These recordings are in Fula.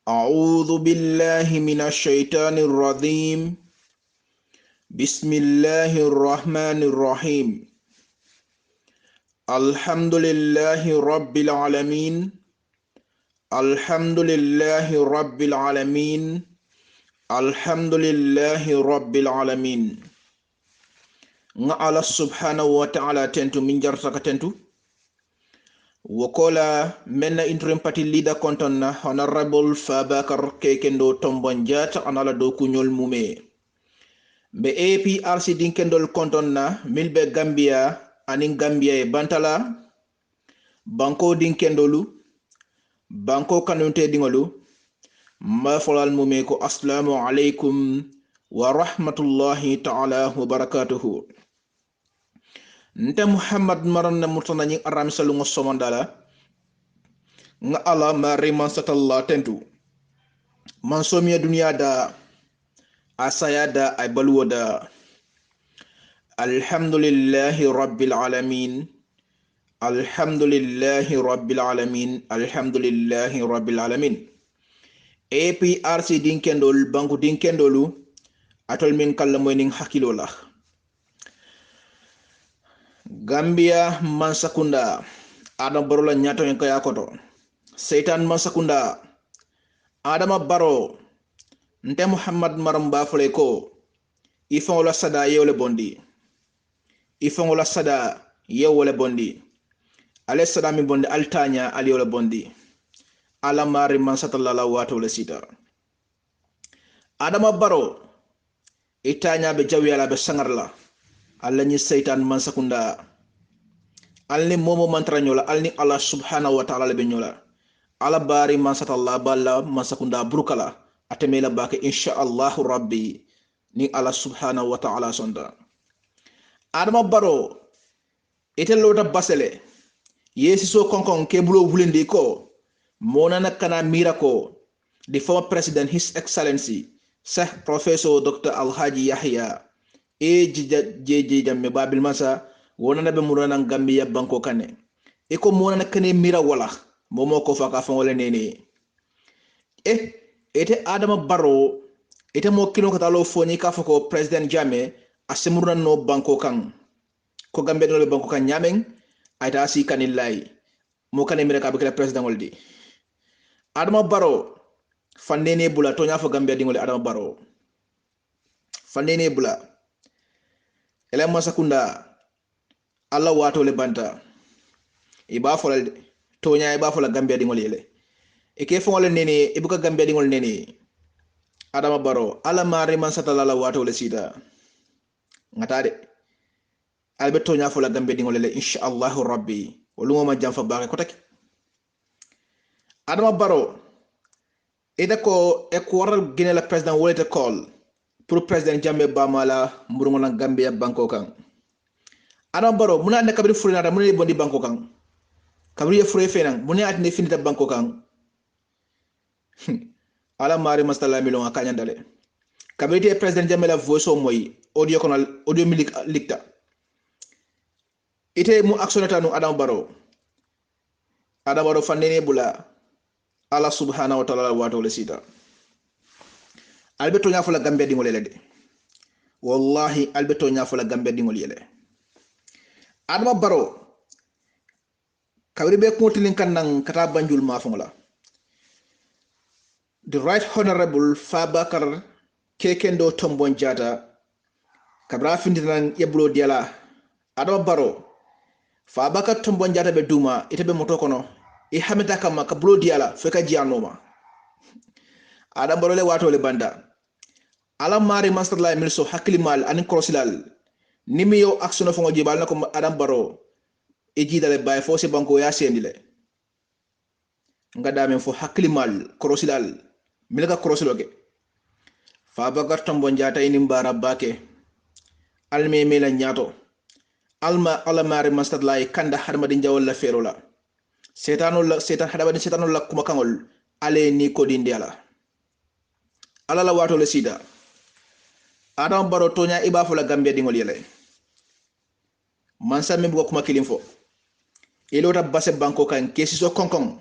أعوذ بالله من الشيطان الرجيم. بسم الله الرحمن الرحيم. الحمد لله رب العالمين. الحمد لله رب العالمين. الحمد لله رب العالمين. Nga Allah subhanahu wa ta'ala tentu min jartaka tentu. Wokola menna interim party leader kontonna Honorable Fabakar Kekendo Tombonjata anala do kunyol mume. Be APRC dinkendol kontonna milbe Gambia anin Gambia e bantala banko dinkendolu banko kanunte dingolu mafolal mume ko assalamu alaikum wa rahmatullahi ta'ala wa barakatuhu. Nte Muhammad maran na mutana nying aram salungo somandala nga ala mari mansatalla tentu mansomiya dunia da asaya da ay balwoda. Alhamdulillahi rabbil alamin. Alhamdulillahi rabbil alamin. Alhamdulillahi rabbil alamin. APRC dinkendol banku dinkendolu atol min kala moy ning hakilola Gambia mansakunda Adam Barola nyato en kaya koto Seitan mansakunda Adama Baro nte Muhammad maram bafale ko ifon la sada yewle bondi ifon la sada yewle bondi ale sada mi bondi altanya ali yewle bondi ala mari mansatalla la wato le sita Adama Baro itanya be jawyala be sangarla alla ni Seitan mansakunda alni momo mantra nyola alni Allah subhanahu wa ta'ala be nyola ala bari mansatalla balla mansakunda burukala atemela bake insha Allah rabbi ni Allah subhanahu wa ta'ala sonda. Adama Baro ite lota basele yesi so konkon kebulo wulindi ko monana kana mirako the former president his excellency Sheikh Professor Dr. Alhaji Yahya jeje jamme babil masa wonana be murana Gambia banko kane eko monana kane mira wala momo ko faka fon wala nene ete Adama Baro ite mo kino ko talo foni ka fako president Jammeh asemurna no banko kan ko Gambia no banko kan nyamen ayta si kanillay mo kane mira ka be president woldi Adama Baro fandene bula to nya fo Gambia dingole Adama Baro fandene bula ele masakunda Allah wato le banta iba fola to nya iba fola Gambia dingole ele e ke fo wala nene ibuka Gambia dingol nene Adama Baro ala mari man satala la wato le sida ngatade albeto nya fola Gambia dingol ele insha Allah rabbi woluma ma jam fa bare ko taki Adama Baro ida ko e ko waral gene la president wolete call pour president Jammeh bamala mburungo na Gambia banko kan Adama Baro muna ne kabri furinata muna bondi banko kan kabri fure fenan muna atne finita banko kan ala mari mastala milon akanya dale kabri te president Jammeh la voice o moy audio konal audio milik likta ite mu actionata no Adama Baro fandene bula Allah subhanahu wa ta'ala wato le sita albeto nya fula Gambia dingol ele de wallahi albeto nya fula Gambia dingol ele Adama Baro kabri be kontilin kannan kata banjul ma fongola the right honorable Fabakar Kekendo Tombonjata kabra findinan yeblo diala Adama Baro Fabakar Tombonjata be duma ite be moto kono e hameta kama kablo diala feka jianoma Adama Baro le wato le banda ala mari master la milso haklimal an crosilal nimi yo action fo ngojibal nako Adama Baro e jidale bay fo se banko ya sendile ngada men fo haklimal crosilal milga crosiloge Fabakar Tombonjata ini mbara bake alme mela nyato alma ala mari master la kanda harmadi jawol la ferola setan hadabani setanol la kuma kangol ale ni ko dindiala ala la wato le sida Adama Baro tonya iba fo la Gambia dingol yele mansa mi bu kuma kilim fo ilota basse banko kan kesi so konkon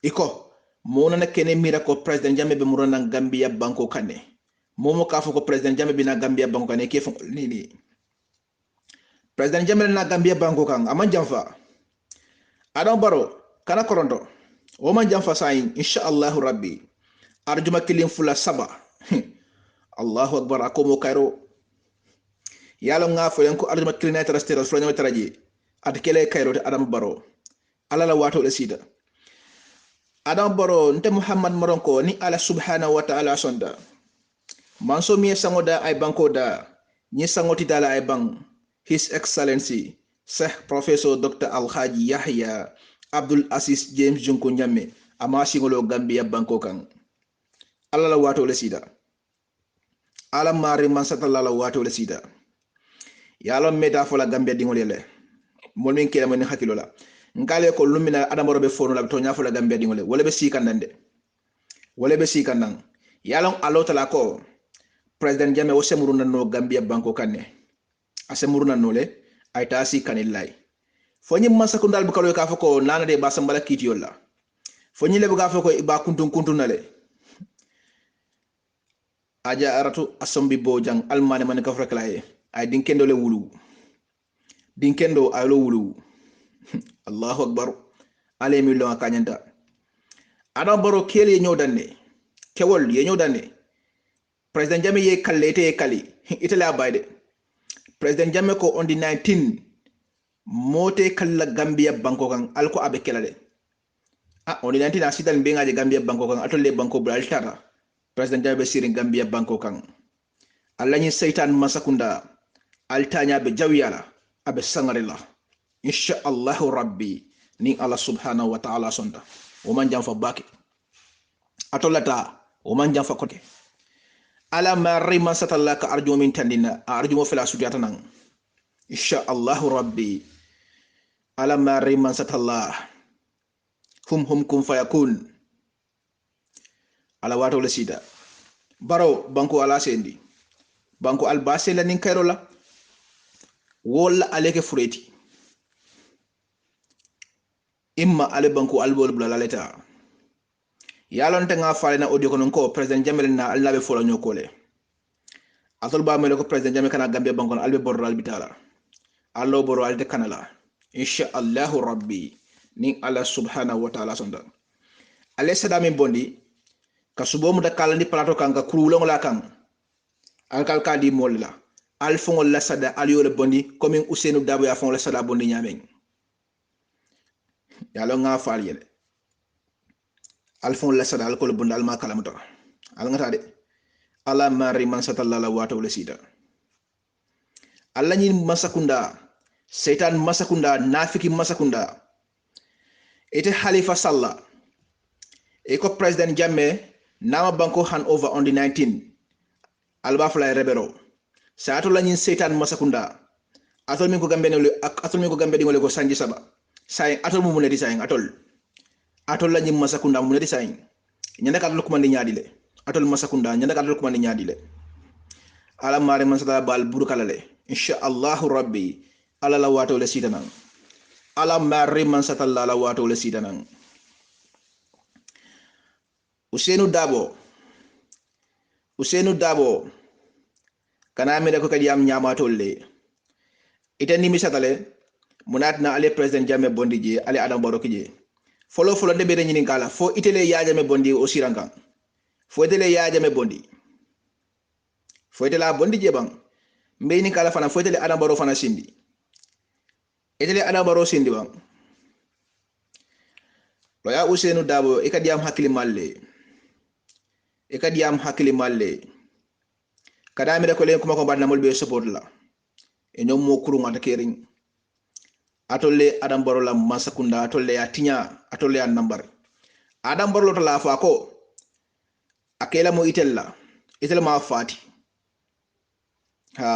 iko mo na kene mira ko president Jammeh be murana Gambia banko kane momo ka fo ko president Jammeh bina Gambia banko kane ke fo ni president Jammeh na Gambia banko kan aman jamfa adam baro kana koronto o man jamfa sayin inshallah rabbi arjuma kilim fula saba Allahu akbar akomo kairo yalo nga fo yanko arjuma kilina terastera fo nyama taraji at kele kairo te adam baro ala la wato le sida adam baro nte Muhammad maronko ni ala subhanahu wa ta'ala sonda manso mi sangoda ay banko da ni sangoti dala ay bang His Excellency Sheikh Professor Dr. Alhaji Yahya Abdul Aziz James Junko Jammeh ama singolo Gambia banko kan ala la wato le sida ala mari man satalla la wato le sida yalo meta fola Gambia dingole le mol min kela mon hakilo la ngale ko lumina adamoro be fono la to nya fola Gambia dingole wala be sikandande wala be sikandan yalo alo tala ko president Jammeh o semuru nanno Gambia banko kanne asemuru nanno le ay tasi kanillay fonyi masakundal bu kalo ka fako nana de basambala kitiyolla fonyi le bu ka fako iba kuntun nale aja aratu asombi bojang almane man ka fraklaye ay dinkendo le wulu dinkendo ay lo wulu Allahu akbar ale mi lo kanyanda adam baro kele nyodanne kewol ye nyodanne president Jammeh ye kallete ye kali itala bayde president Jammeh ko on the 19 mote kala Gambia banko kan alko abe kelale on the 19 asidan be ngaje Gambia banko kan atolle banko bral tata president Jammeh be sirin Gambia banko kan alani seytan masakunda altanya be jawyala abe sangarilla insha Allah rabbi ni Allah subhanahu wa ta'ala sonda o man jam fa baki atolata o man jam fa kote ala mari man satallaka arjumo min tandina arjumo fela sudiyata nan insha Allah rabbi ala mari man satallah hum kun fayakun ala wato le sida baro banko ala sendi banko albase la nin kayro la wala aleke fureti imma ale banko albol bula laleta yalon tanga falena audio konon ko president Jammeh na alnabe fola nyokole atol ba mele ko president Jammeh kana Gambia banko albe borro albitala allo boro alde kanala insha Allah rabbi ni ala subhanahu wa ta'ala sonda ale sadami bondi kasubo mu da kalandi plato kanga kurulong la kan alkal kadi molla alfon la sada aliole bondi comme Ousseynou Dabo ya fon la sada bondi nyamen yalo nga fal yele alfon la sada alkol bondi alma kalamuta al ngata de ala mari man satalla wa ta'ala sida alla nyi masakunda setan masakunda nafiki masakunda ite Halifa Sallah eko president Jammeh nama banko hand over on the 19 alba fly rebero sa ato la nyin setan masakunda atol min ko gambe dingole ko sanji saba say atol mu munedi say atol la nyin masakunda mu munedi say nyanda kadul ko mandi nyaadile atol masakunda nyanda kadul ko mandi nyaadile ala mare man sada bal burukalale insha Allah rabbi ala la wato le sitanan ala mare man satalla la wato le sitanan Ousseynou Dabo kana mi ko kadi am nyama tolle itani mi satale munatna ale president Jammeh bondi je ale Adam Barrow kije folo de be nyini kala fo itele ya Jammeh bondi o siranga fo itele ya Jammeh bondi fo itela bondi je bang mbe ni kala fana fo itele Adam Barrow fana sindi itele Adam Barrow sindi bang lo ya Ousseynou Dabo e kadi am hakili malle kada mi da ko len kuma ko badna mol be support la e ñom mo kuru ngata kering atolle Adam Barrow la masakunda atolle ya tinya atolle ya nambar Adam Barrow to la fa ko akela mo itella ma fati ha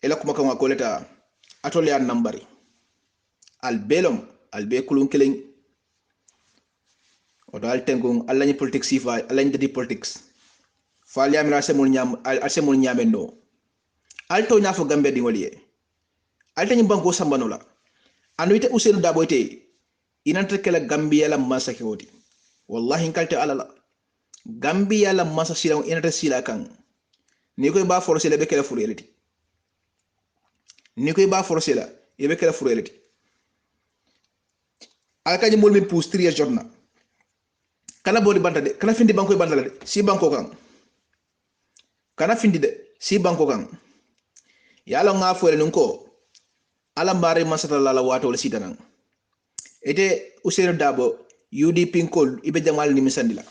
ela kuma ko ko leta atolle ya nambari albe kulun kelen o dal tengung alla ni politique sifa alla ni di politics fal yamira semul nyamendo alto nyafo Gambia di woliye alta ni banko sambanola anu ite Ousseynou Dabo ite inante kala Gambia la masake wodi wallahi kalte alala gambia la masa sila inata sila kan ni koy ba forcer le be kala furelati ni koy ba forcer la e be kala furelati alkaji mol min pousse 3 jotna kana bodi banta de kana findi banko banta de si banko kan kana findi de si banko kan yalo nga fo le ko ala mbare masata la wato le sidanan ete Ousainou Dabo UDP kol ibe jamal ni misandila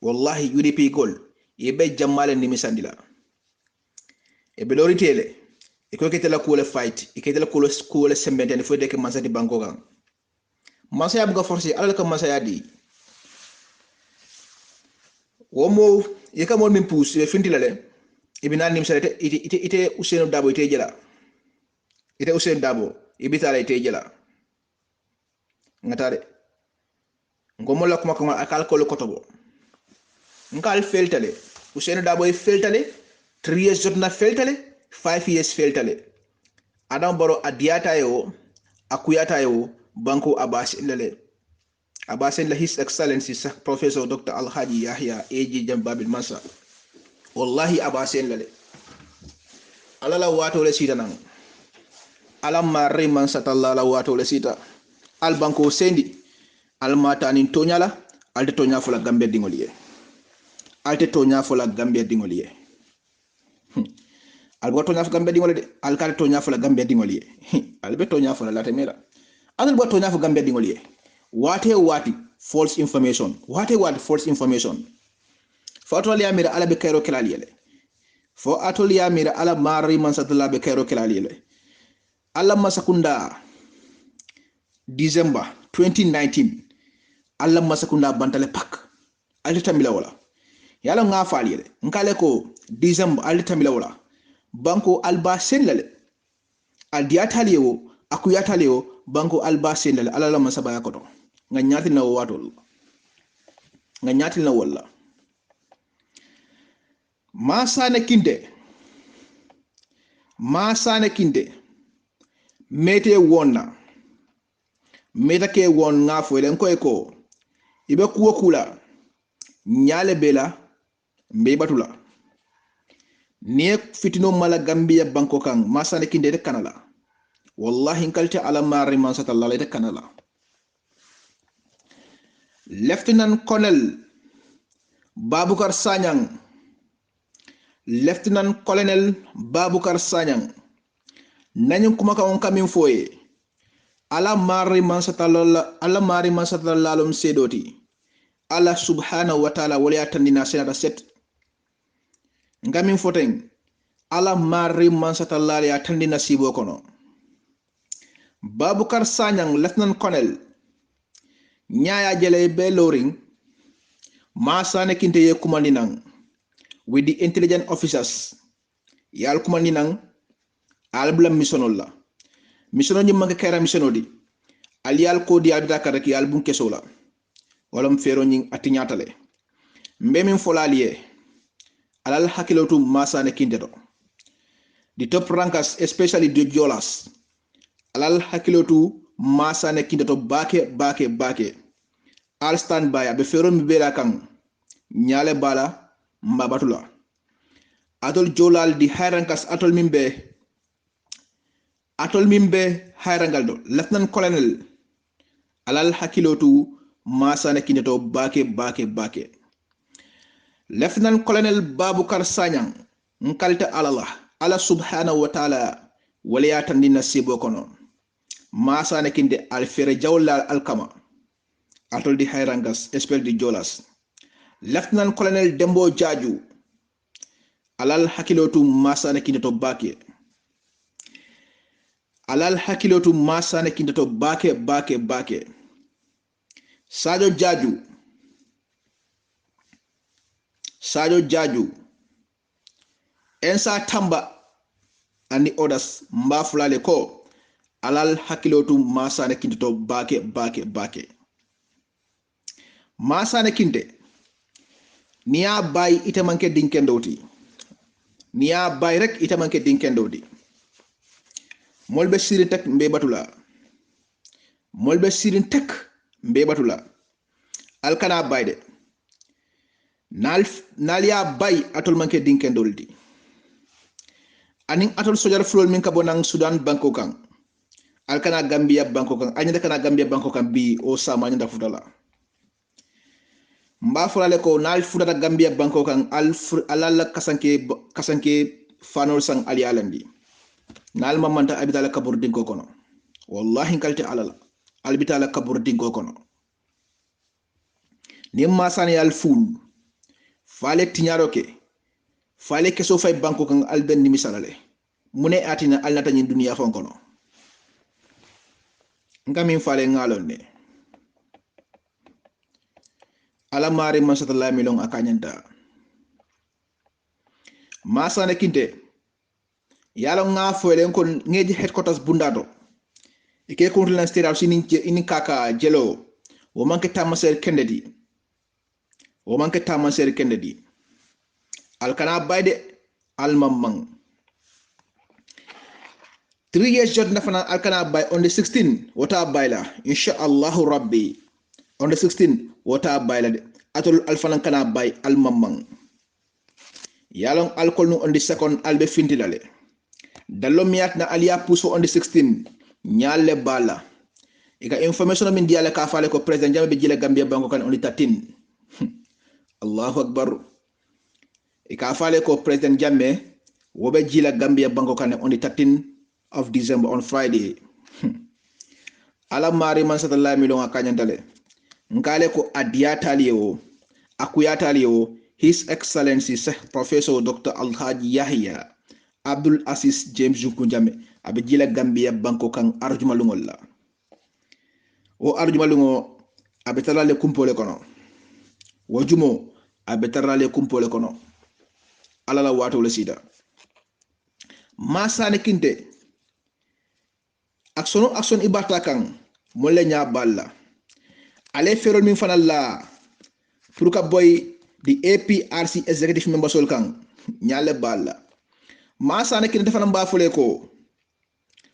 wallahi UDP kol ibe jamal ni misandila e be lori tele e ko ketela ko le fight e ketela ko le sembente fo de ke masati banko kan masaya buga forcer ala ka masaya di womo e ka mon min pousse e fintila le ibina nim sa ite Ousainou Dabo ite jela ite Ousainou Dabo ibita la ite jela ngatare ngomo la kuma kuma akal ko kotobo ngal feltale Ousainou Dabo e feltale 3 years jotna feltale 5 years feltale Adam Barrow adiata yo akuyata yo banko Abass lele Abass la His Excellency Professor Dr. Alhaji Yahya AJ Jambabil Mansa wallahi Abass lele alala wato le sita nan alam marri man satalla la wato le sita al banko sendi al matanin tonyala alte tonya fola gambe dingoliye alte tonya fola gambe dingoliye al go tonya fola gambe dingoliye de al kal tonya fola gambe dingoliye al be tonya fola la temera al go tonya fola gambe dingoliye wati false information wati false information fo atoli amira ala be kayro kelaliyele fo atoli amira ala marri man satalla be kayro kelaliyele ala masakunda December 2019 alla masakunda bantale pak alta tamila wala yala nga faliyele nkale ko December alta tamila wala banko alba senlale al diataliyo akuyataliyo banko alba senlale ala la masaba yakoto nga nyati na watol nga nyati na wala masane kinde mete wonna meta ke won nga fo len koy ko ibe kuwo kula nyale bela mbe batula ne fitino mala gambia banko kan masane kinde de kanala wallahi kalte ala mari man sallallahu de kanala Lieutenant Colonel Babukar Sanyang nanyu kuma ka on kamin foye ala mari man sallallahu sedoti Allah subhanahu wa ta'ala wala yatandina senata set ngamin foten ala mari man sallallahu ya tandina sibo kono Babukar Sanyang Lieutenant Colonel nyaya jele be loring masane kinte ye kumandinan with the intelligent officers yal kumandinan albla missionolla missiono ni manke kayra missionodi aliyal ko di abita karaki album kesola walam fero nyi atinyatale mbemin folaliye alal hakilotu masane kindeto the top rankers especially the jolas alal hakilotu masane kindeto bake all stand by abe fero mi bela kan nyale bala mbabatula atol jolal di high-rankers atol mimbe high-rangal do Lieutenant Colonel alal hakilotu masane kindeto bake Lieutenant Colonel Babukar Sanyang nkalta ala subhanahu wa ta'ala waliya tandina sibo kono masane kinde al fere jawla alkama atol di high-rankers especially di jolas Lieutenant Colonel Dembo Jaju alal hakilotu masane kindeto bake Sadio Jaju Ensa Tamba and the others mbafulale ko alal hakilotu masane kindeto bake masane kinde niya bay itamanke dinkendoti niya bay rek itamanke dinkendoti molbe sirin tek mbe batula alkana bayde nal ya bay atol manke dinkendoldi anin atol sojar flol min kabonang Sudan banko kan alkana Gambia banko kan anyada kana Gambia banko kan bi o sama nyanda futala mba fulale ko nal futata Gambia banko kan alala kasanke fanol sang ali alandi nal mamanta abitala kabur dinko kono wallahi kalte alala albitala kabur dinko kono nimma sani al ful fale tinyaro ke fale keso fay banko kan alben ni misalale mune atina alnata nyin dunya fon kono ngamin fale ngalon ne ala mari masata la milon akanyanta masane kinte yalo nga foyle ko ngeji headquarters bundado ike ko lan state house ini kaka jelo wo manke tamaser kendedi alkana bayde almamang 3 years jot nafana alkana bay on the 16 wata bayla insha Allah rabbi on the 16 wata bayla atol alfanan kana bay almamang yalon alkol no on the second albe fintilale dallo miat na aliya puso on the 16 nyalle bala ika information min diala ka fale ko president Jammeh be jila Gambia banko kan on the 13 Allahu akbar ika fale ko president Jammeh wobe jila Gambia banko kan on the 13 of December on Friday ala mari man satalla milon akanyantale ngale ko akuyataliyo His Excellency Professor Dr. Alhaji Yahya Abdul Aziz James Junku Jammeh abe jila Gambia banko kan arjuma lungol la o arjuma lungo abe talale kumpole kono wajumo abe talale kumpole kono ala la wato le sida masane kinte action ibata kan molle nya balla ale ferol min fanal la pour ka boy di APRC executive member sol kan nyale balla masane kinte defana mbafule ko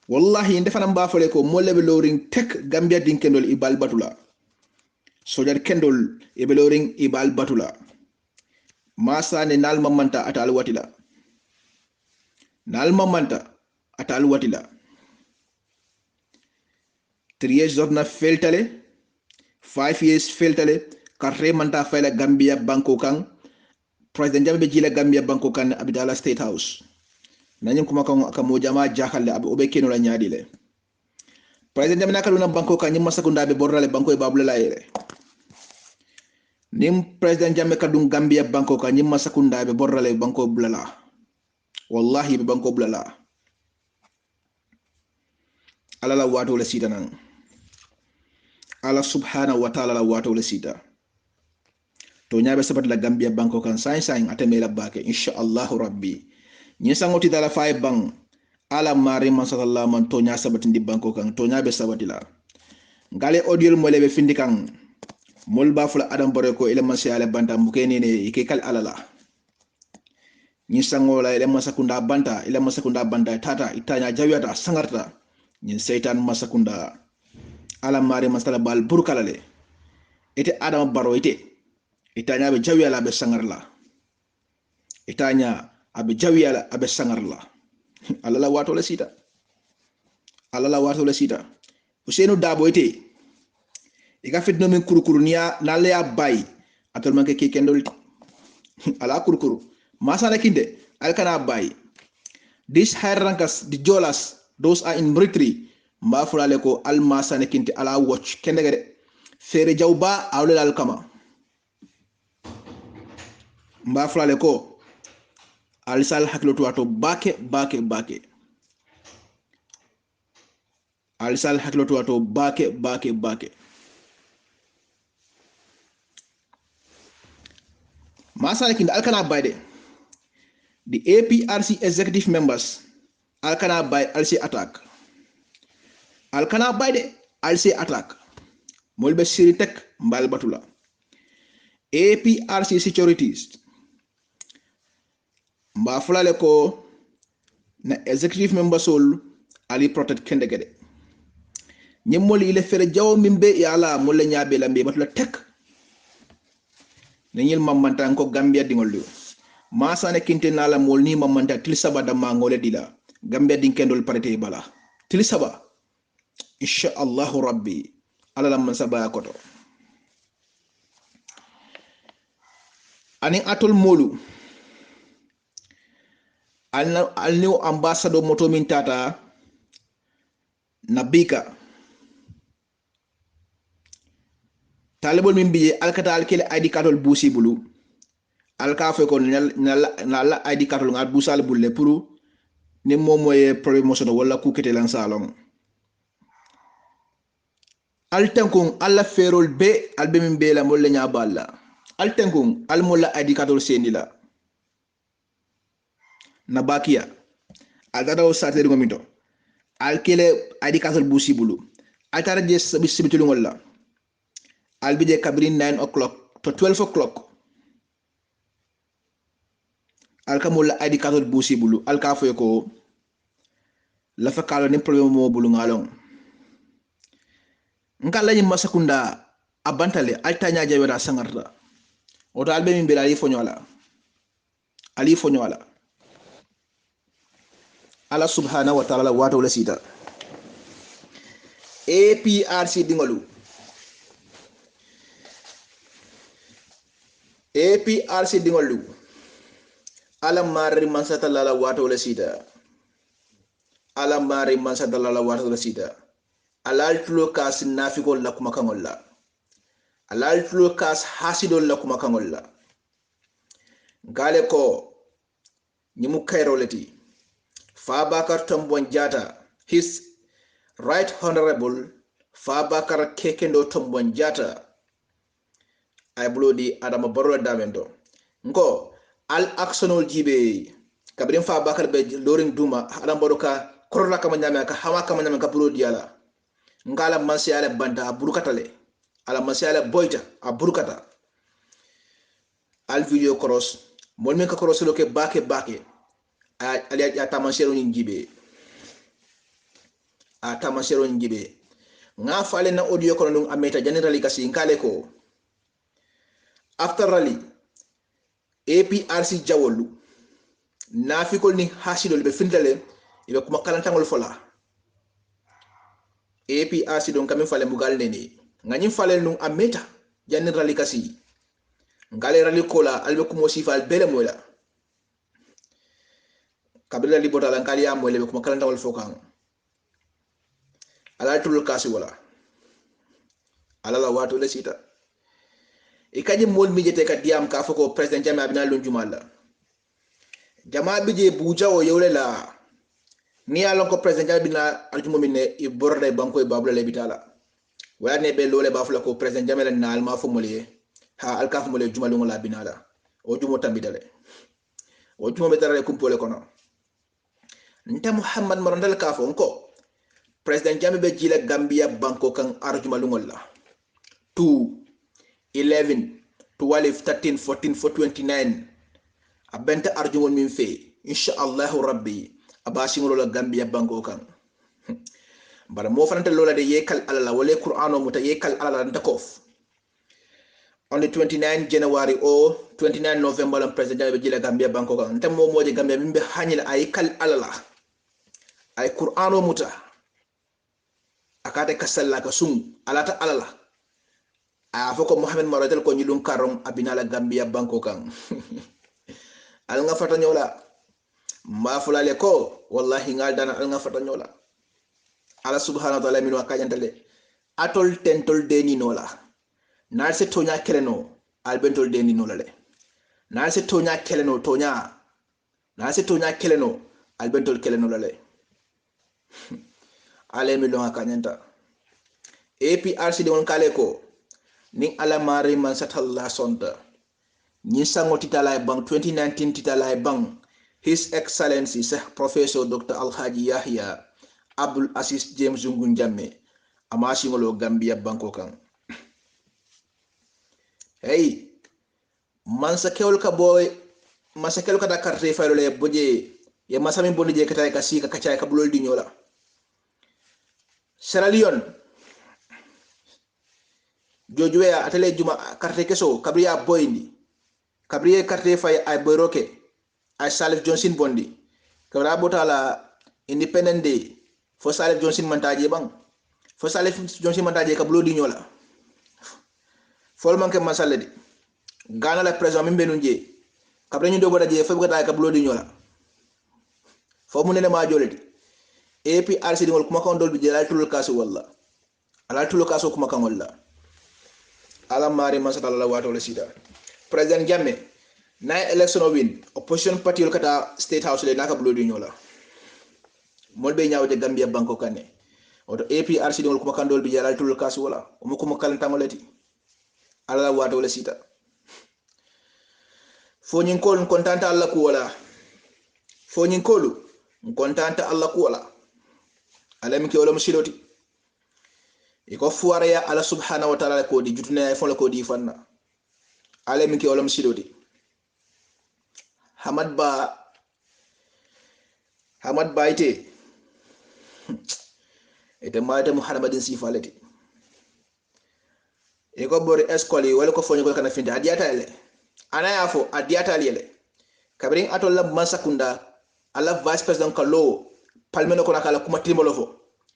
wallahi defana mbafule ko molle be loring tek Gambia din kendol ibal batula sojar kendol e be loring ibal batula masane nal mamanta atal watila 3 years zotna feltale 5 years feltale katre manta fayla Gambia banko kan president Jammeh be jila Gambia banko kan abidala state house nanyum kuma kan akamo jama jaxale ab obe keno la nyaadi le president Jammeh nakaluna banko kan nyima sakunda be borrale banko e babula layere nim president Jammeh kadum Gambia banko kan nyima sakunda be borrale banko bulala wallahi be banko bulala alala wato le sitanan ala subhanahu wa ta'ala la wato le sita to nyaabe sabat la Gambia banko kan sain atemela bake insha Allah rabbi nyi sangoti dala fay bang ala mari man sallallahu man to nya sabat ndi banko kan to nyaabe sabatila ngale audio mo lebe findi kan mol bafula adam bore ko ile man siale banta mukene ne ke kal alala nyi sangola ile masakunda banta tata itanya jawiata sangarta nyi seytan masakunda ala mari masala bal burkalale ite adam baro itanya be jawiala be sangarla itanya abe jawiala abe sangarla alala wato la sita usenu dabo ika fitno min kurukuru niya nale ya bay atol manke ke kendol ala kurukuru masana kinde alkana bay this higher rankas the jolas those are in military mba fulale ko almasane kinte ala watch kendegere fere jawba awle al kama mba fulale ko alisal hakilo to ato bake alisal hakilo to ato bake masane kinde alkana bayde the APRC executive members alkana bay alsi attack molbe siri tek mbal batula APRC securities mba fulale ko na executive member sol ali protect kendegede nyemmol ile fere jaw mimbe yala molle nyaabe lambe batula tek nenyil mamanta ko Gambia dingol lu masane kinte nala mol ni mamanta til saba da mangole dila Gambia din kendol parete bala til saba insha Allah rabbi ala lam saba koto ani atol molu alniu ambassador moto min tata nabika talibol min biye alkata alkele ID katol busi bulu alka fe ko nala ID katol ngal busal bulle pour ni momoye promotion wala ku kete lan salon altenkun alla ferol be albe min be la molle nya balla altenkun almolla ID katol sendila nabakia aldada o sateri ngomito alkele ID katol busi bulu altara je sibitul ngolla albide kabrin 9 o'clock to 12 o'clock alka molla ID katol busi bulu alka fe ko la fa kalo ni problème mo bulu ngalong ngala ni masakunda abantale altanya jawera sangarta oto albe min bela ali fonyola ala subhanahu wa ta'ala wato la sita APRC dingolu ala mari mansata la wato la sita ala mari mansata la wato la sita alal tulo kas nafikol la kuma kangolla alal tulo kas hasidol la kuma kangolla gale ko nyimu kairoleti Fabakar Tombon Jata, his Right Honorable Fabakar Kekendo Tombon Jata, I blow the Adama Barrow Damendo. Ngo al actionol jibe kabrin Fabakar be loring duma Adam Baroka korla kamanyama ka hawa kamanyama ka blow diala. Ngala mansi ale banda burukatale. Ala mansi ale boyta a burukata. Al video cross mon men ka cross loke bake ali atamasero njibe nga fale na audio kono dum ameta generally kasi ngale ko after rally APRC jawolu nafikol ni hasidol be findale ibe kuma kalantangol fola APRC don kamin fale mugal neni ngani fale num ameta generally kasi ngale rally kola albe kumo sifal bele mola kabila libota lan kali am wala kuma kalanta wal fokan ala tul kasi wala ala la wato le sita e kaji mol mi jete ka diam ka foko president jama abina lon jumala jama bije buja o yewle la ni ala ko president abina aljumo minne e borde banko e babula le bitala wala ne be lole ba fula ko president jama la na alma fo mole ha alka fo mole jumalu ngola binala o jumo tambidale o jumo betara kumpole kono nta Muhammad marandal kafo nko president Jammeh be jila Gambia banko kan arjuma lungolla 2 11 12 13 14 429 abenta arjuma min fe insha Allah rabbi abasi ngolo la Gambia banko kan bara mo fanante lola de yekal alala wala qur'ano muta yekal alala ntakof on the 29 January or 29 November la president Jammeh be jila Gambia banko kan ntam mo moje Gambia mimbe hanyila ay kal alala ay qur'ano muta akate kasalla ka sum alata alala a foko Mohamed Maradel ko nyilum karom abinala Gambia banko kan al nga fata nyola ma fulale ko wallahi ngal dana al nga fata nyola ala subhanahu wa ta'ala min wakanyantale atol tentol deni nola nar se tonya keleno al bentol deni nola le nar se tonya keleno tonya nar se tonya keleno al bentol keleno la le ale mi lo akanyanta APRC de won kale ko ning ala mari man satalla sonta ni sango titala bang 2019 titala bang His Excellency Sir Professor Dr. Alhaji Yahya Abdul Aziz James Zungun Jammeh amashi ngolo Gambia banko kan hey man sa kewol ka boy masa kewol ka Dakar te faylo le boje ye masami bondi je katay ka sika kacay ka bulol di ñola Sierra Leone jojuwe atele juma carte keso kabriya boyndi kabriye carte fay ay boroke ay Salif Johnson bondi kabra botala independent day fo Salif Johnson mantaje bang fo Salif Johnson mantaje kablo di nyola fol manke masaledi gana la president mimbe nunje kabre ñu do boda je fo gata kablo di nyola fo mu nene ma joledi APRC dingol kuma kan dol bi jelal tulul kasu walla ala tulul kasu kuma kan walla ala mari masata la wato la sida president Jammeh na election win opposition party yol kata state house le naka blodu nyola molbe nyaawde Gambia banko kanne oto APRC dingol kuma kan dol bi jelal tulul kasu walla o kuma kan tangoleti ala wato la sida fo nyin kol kontanta alla ku wala fo nyin kolu kontanta alla ku wala alam ki wala musiloti iko fuara ya ala subhanahu wa ta'ala ko di jutuna fon la ko di fanna alam ki wala musiloti hamad ba ite ite maata muhammadin sifalati iko bori escoli wala ko fonyo ko kana finde adiyata le ana yafo adiyata le kabrin atolla masakunda ala vice president kallo palmeno ko nakala kuma timolo fo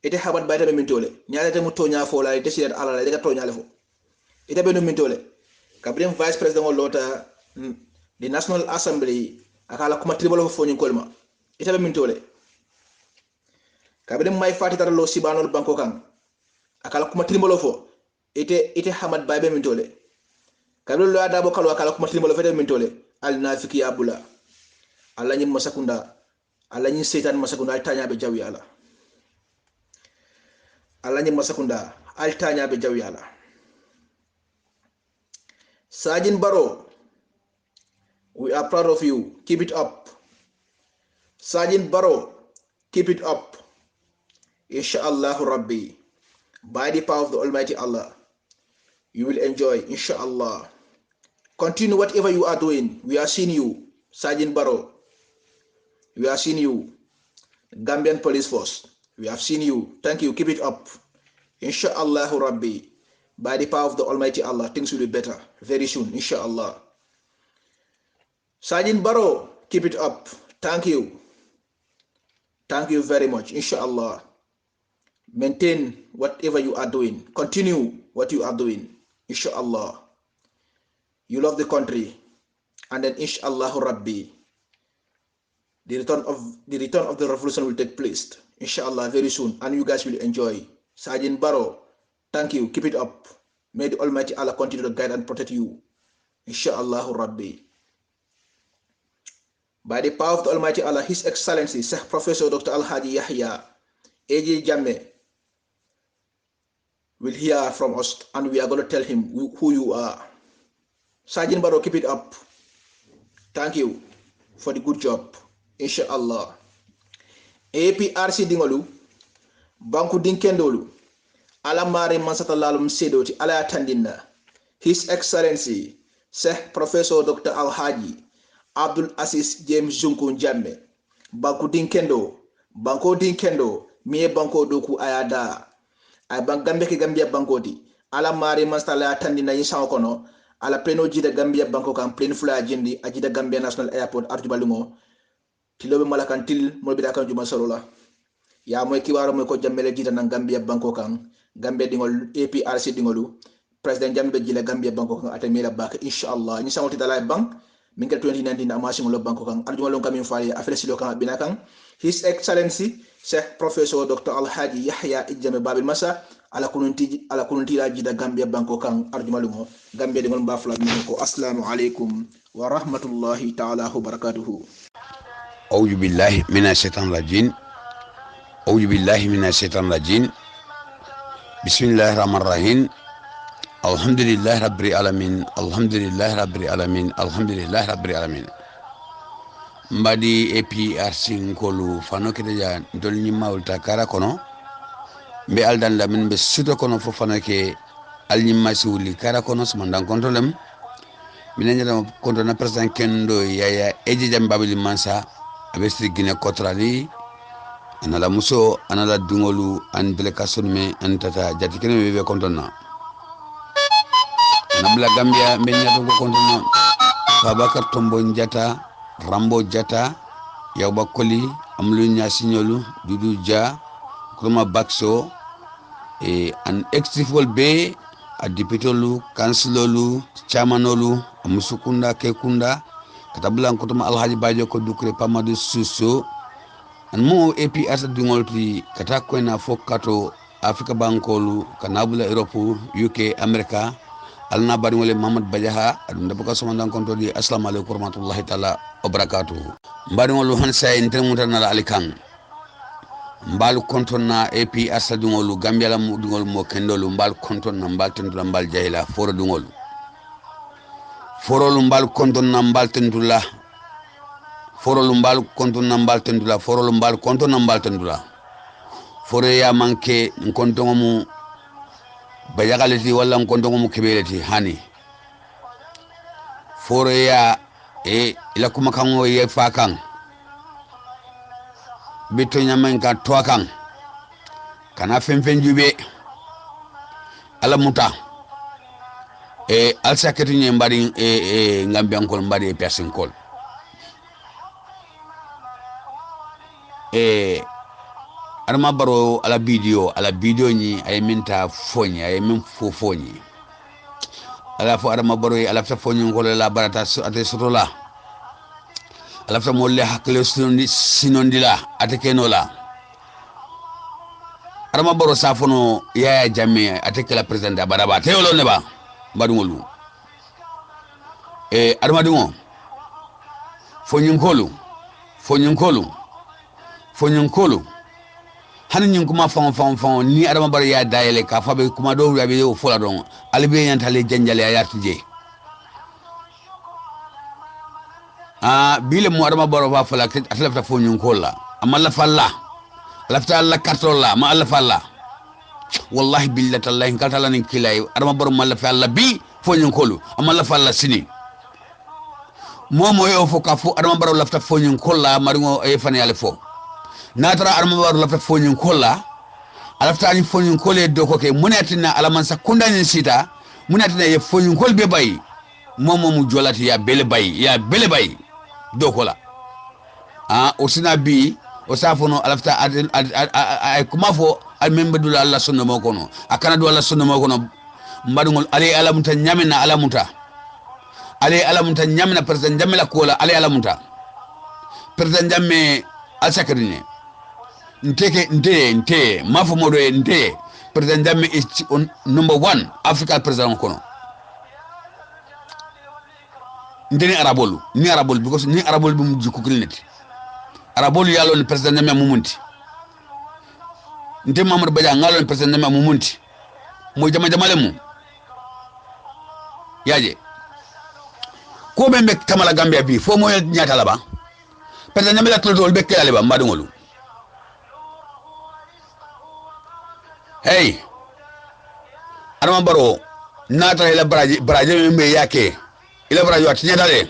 ite habat bayta be mintole nyaata mu tonya fo la ite sirat ala la daga tonya le fo ite be no mintole kabrin vice president o lota the national assembly akala kuma timolo fo nyin kolma ite be mintole kabrin may fatita lo sibanol banko kan akala kuma timolo fo ite hamad baybe mintole kabrin lo ada bo kala akala kuma timolo fo be mintole al nafiki abula alla nyim masakunda alla nyi setan masakunda altanya be jawi ala alla nyi masakunda altanya be jawi ala Sajin Barrow, we are proud of you, keep it up. Sajin Barrow, keep it up. Inshallah Rabbi, by the power of the Almighty Allah, you will enjoy, inshallah. Continue whatever you are doing. We are seeing you, Sajin Barrow. We are seeing you, Gambian Police Force. We have seen you. Thank you. Keep it up. Inshallah Rabbi. By the power of the Almighty Allah, things will be better very soon. Inshallah. Sergeant Barrow, keep it up. Thank you. Thank you very much. Inshallah. Maintain whatever you are doing. Continue what you are doing. Inshallah. You love the country. And then inshallah Rabbi. The return of the revolution will take place, inshallah, very soon, and you guys will enjoy. Sergeant Barrow, thank you. Keep it up. May the Almighty Allah continue to guide and protect you, inshallah, Rabbi. By the power of the Almighty Allah, His Excellency, Sheikh Professor Dr. Al-Hadi Yahya, AJ Jammeh, will hear from us, and we are going to tell him who you are. Sergeant Barrow, keep it up. Thank you for the good job. Inshallah. APRC dingolu banku dinkendolu ala mari mansata lalum sedoti ala atandinna His Excellency Sheikh Professor Dr. Al-Haji Abdul Aziz James Junku Jammeh banku dinkendo miye banko doku ayada ay bangambe ke Gambia bankoti ala mari mansata la atandinna yisan kono ala pleno jida Gambia banko kan plane fula jindi ajida Gambia National Airport arjubalingo tilobe malakan til molbe dakan juma solola ya moy kiwaro moy ko jammele jita nan Gambia banko kan Gambia dingol APRC dingolu president Jammeh jila Gambia banko kan atamela bak inshallah ni sangoti dala bank mingel 2019 amasi ngolo banko kan arjuma lon kamin faali afele silo kan binakan His Excellency Sheikh Professor Dr. Al-Hadi Yahya Jammeh Babil Masa ala kununti la jida Gambia banko kan arjuma lungo Gambia dingol mbafla ko assalamu alaikum wa rahmatullahi ta'ala wa barakatuhu. أعوذ بالله من الشيطان الرجيم أعوذ بالله من الشيطان الرجيم بسم الله الرحمن الرحيم الحمد لله رب العالمين الحمد لله رب العالمين الحمد لله رب العالمين mbadi APRC ngolu fano kede ja ndol ni mawulta kara kono be aldan la min be sito kono fo fano ke alni masuli kara kono sama ndan kontrolem minenya konto na president kendo yaya eji jam babili mansa abesti gine kotrali anala muso anala dungolu an delegation me antata jati kene be kontona nabla Gambia be nyato ko kontona Babakar Tombo Njata, Rambo Jata, Yauba Koli, Amlu Nyasignolu, Dudu Dia, Kroma Bakso, an extrifol be a dipitolu, kansilolu, chairmanolu, Amusukunda Kekunda, Katabulan Kotoma Alhaji Bajo ko Dukre Pamadu Suso, an mo AP asa dungolti katakwena fokato Afrika Bankolu, Kanabula Europe, UK, America, alna bari wole Muhammad Bajaha adum da baka somandan konto di assalamu alaikum warahmatullahi taala wabarakatuh mbari ngolu hansa intel mutana la alikan mbal konto na AP asa dungolu Gambia la mu dungolu mo kendolu mbal konto na mbal tendula mbal jahila foro dungolu forolu mbal konto na mbal tendula forolu mbal konto na mbal tendula forolu mbal konto na mbal tendula fore ya manke nkonto mu bajagaleti wala nkonto mu kebeleti hani fore ya ila kuma kango ye fakan bito nyamen ka toakan kana fenfen jube ala muta al sakati nye mbadi ngambi ankol mbadi person call arma baro ala video ni ay minta fonyi ay min fonyi ala fo arma baro ala fa fonyi ngol la barata ate sotola ala fa mo le hakle sinondila ate kenola arma baro safono yaya jamme ate kala president baraba teolo ne ba badungolu arma dungo fonyinkolu hani nyin kuma fon ni adama bar ya dayele ka fabe kuma do ya be o fola don albe yan tale janjale ya tuje bile mu adama bar fa fala atlafta fo nyin kolla amma la falla lafta alla katolla ma alla falla wallahi billahi tallahi katala nin kilay adama bar ma la falla bi fo nyin kollu amma la falla sini momo yo fo ka fo adama bar lafta fo nyin kolla maringo e fane yale fo natara armabar lafta fonyin kolla alafta ni fonyin kolle doko ke munatina alaman sakunda ni sita munatina ye fonyin kol be bay momo mu jolati ya bele bay dokola osina bi osafono alafta ay kuma fo al membe dula Allah sunna mo kono akana do Allah sunna mo kono mbadungol ali alamuta nyamina nyamina president jamila kola ali alamuta president jamme alsakrine nte mafo modo nte president jamme is number 1 Africa president kono ndeni arabolu because ni arabolu bum jikukilnet arabolu yalo ni president jamme mumunti nte Mamadou Badja ngalo ni president jamme mumunti mo jamale mu yaje ko bembe kamala Gambia bi fo mo nyata laba president jamme la tolol be kelale ba mbadungolu hey adama baro nata ila braje mbe yake ila braje wat nyadale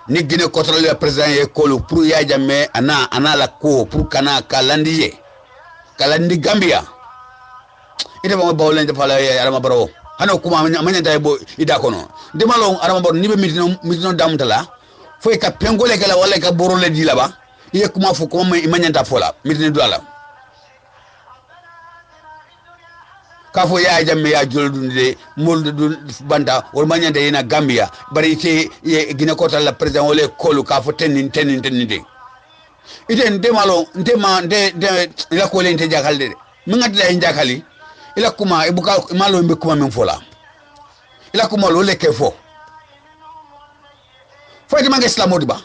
ni gine contrôle le président ye kolu pour ya jamme ana la ko pour kana kalandi Gambia ite ba bawlen de fala ya adama baro hano kuma manya tay bo ida kono de malo adama baro ni be mitino damtala foy ka pengole kala wala ka borole di laba ye kuma fo kuma manya ta fola mitino dala kafo ya jamme ya joldunde moldu banda wol manyande ina Gambia bari ke ye gina ko la president wole kolu kafo tenin de ite ndemalo ndema de ila ko lente jakalde de mingat la jakali ila kuma ibuka malo mbe kuma min fola ila kuma lo le kefo fo di manga islamodi ba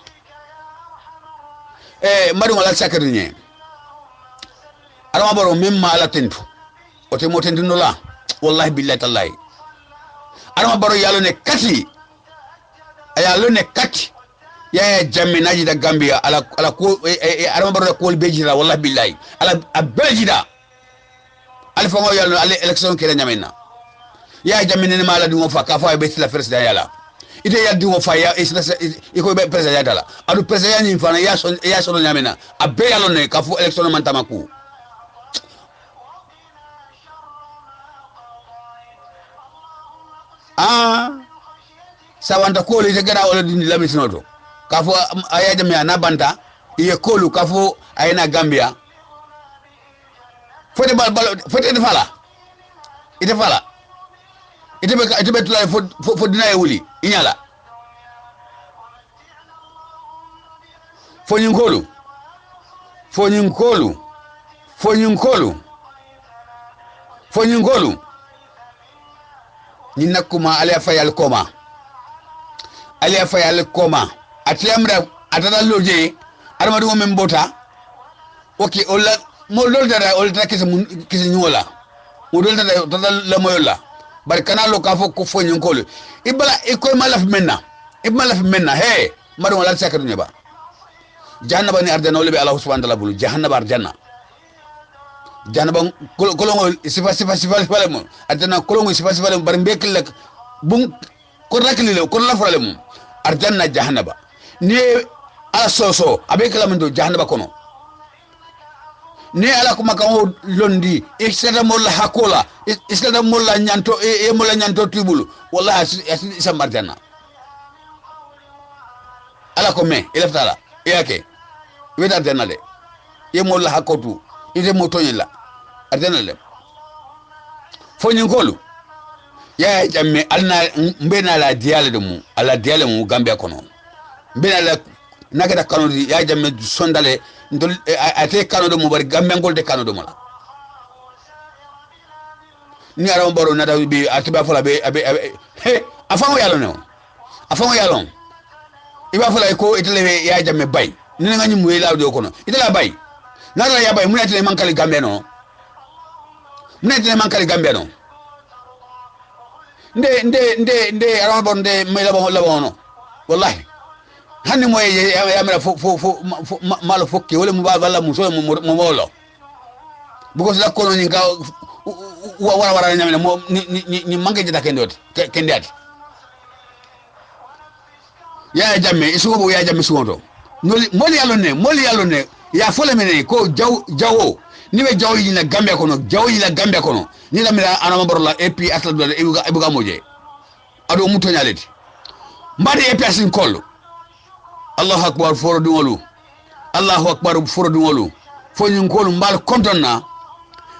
madu wala sakrinye alama baro mimma ala tentu ote motendino la wallahi billahi tallahi adama baro yalo ne kati ya jamme naji da Gambia ala ko adama baro ko bejira wallahi billahi ala abejida alfa ngo yalo ale election kere nyamena ya jamme ne mala du mo fa ka fa be la president yala ite ya du mo fa ya iko be president yala adu president ni fa ya so nyamena abe yalo ne ka fu election man tamaku sawanta kolu ite gara wala dindi lamisinoto kafo aya jamia na banta iye kolu kafo ayena Gambia fote fote de fala ite be tulay fo dina wuli inyala fonyinkolu ni nakuma aliya fayal koma atiamra atata loje armadu men bota oki olla mo dolta olta kisi nyola mo dolta tata la moyola bar kana lo ka fo ko fonyinkolu ibala ikoy malaf menna he madu wala sakadu nyaba jahannaba ni ardana wala bi Allah subhanahu wa ta'ala bulu jahannaba arjanna jahannaba kolongo sifa mo ardana kolongo sifa bar mbekil bun ko rakli ko la farale mo arjanna jahannaba ni ala soso abe kala mendo jahannaba kono ni ala kuma kan londi istada molla hakola istada molla nyanto e molla nyanto tibulu wallahi isa marjanna ala ko me ilaftala yake weda arjanna de ye molla hakotu ite motoyilla arjanna le fonyinkolu ya jamme alna mbena la diale de mu ala diale mu Gambia kono mbena la nakata kanodi ya jamme sondale ndol ate kanodo mu bari Gambia ngol de kanodo mala ni ara mbaro nada bi atiba fola be he afango yalon iba fola ko itele ya jamme bay ni nga nyi mu ela do kono itela bay nada ya bay mu netele mankali Gambia no nde ara bon de me la bon no wallahi hanni moye ya mera fo malo fokki wala mu ba wala mu so mu molo bugo la kono ni ka wara nyamene mo ni manke jita kendati ya jamme isugo bo ya jamme sugoto moli yalone ya fole mene ko jawo ni be jawo yi na Gambia kono ni la mira anama borola et puis atla do ibuga moje ado muto nyaleti mbadi et puis asin kollo Allahu akbar foro duwolu fonyin kolu mbal kontonna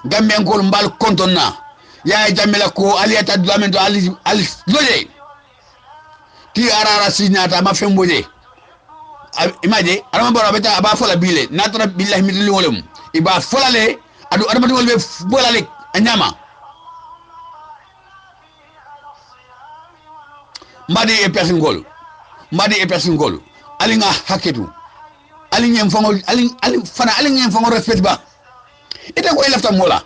Gambia kolu mbal kontonna ya jamila ko aliyata dulamento ali loje ti arara signata ma femboje imaje anama borola beta aba fola bile natra billahi mitli wolum iba folale adu adama wolbe bolale anyama mbadi e person gol alinga haketu alingem fangol alingem fangol respect ba ite ko ilafta mola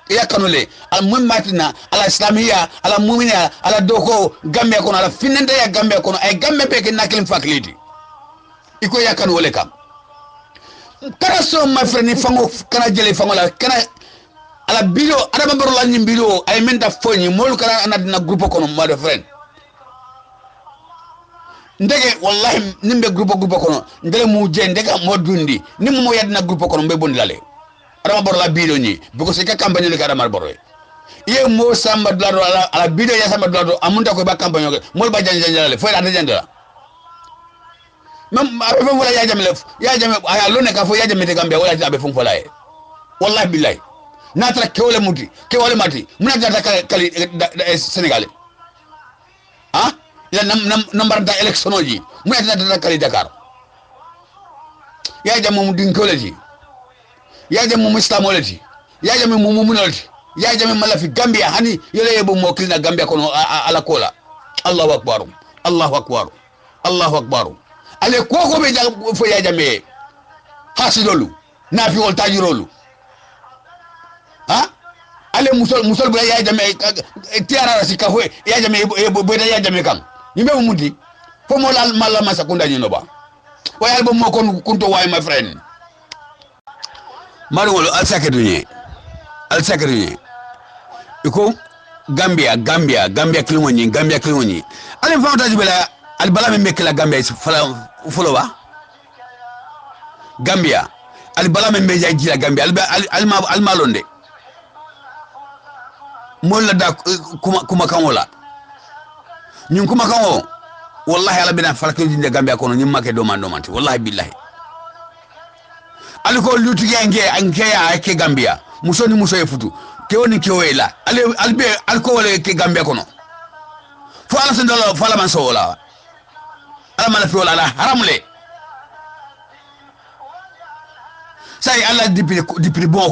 ila kanole al mu'minatina ala islamiyya ala mu'mina ala doko Gambia kono ala finende ya Gambia kono ay Gambia be ke naklim fakliti iko ya kanole kam kana so my friend ni fango kana jele fango la kana ala bilo adama baro la nyim bilo ay menta fonyi mol kana anadina groupe kono my friend ndege wallahi nimbe groupe kono ndele mu je ndega modundi nimu mo yadina groupe kono mbe bondilale adama baro la bilo ni because ka campagne le adama baro ye mo samba dlado ala bilo ya samba dlado amunta ko ba campagne mol ba janjale fo la janjala même abe fon fola ya jame aya lone ka fo ya jame te Gambia wala abe fon fola e wallahi billahi natra kewole mati muna data kali Sénégal ah ila number da election oji muna data kali Dakar ya jame mu din koleji ya jame mu islamology ya jame mu munolti ya jame malafi Gambia hani yele yebo mo kilna Gambia kono ala kola Allahu akbar ale koko be fo ya jame hasidolu nafi wol tajirolu ha ale musol bu ya jame tiara sika ho ya jame bo ya jame kam yimbe mudi fo mo la mala masa kunda nyino ba wayal bo mo kon kunto way my friend marwol al sakadunye iko Gambia kilmonyi ale fawtaji bela al bala me mekla Gambia fala folowa Gambia al bala me meja jila Gambia al malonde molla da kuma kan wala ñun kuma kan o wallahi ala bina falakil dinde gambia kono ñim make do man manti wallahi billahi aliko lutuge ange ya ke gambia muso ni muso e futu ke woni ke wela albe alko wala ke gambia kono fo ala sen dolo fala man so wala ala mala fi wala haramle say alla dipri bon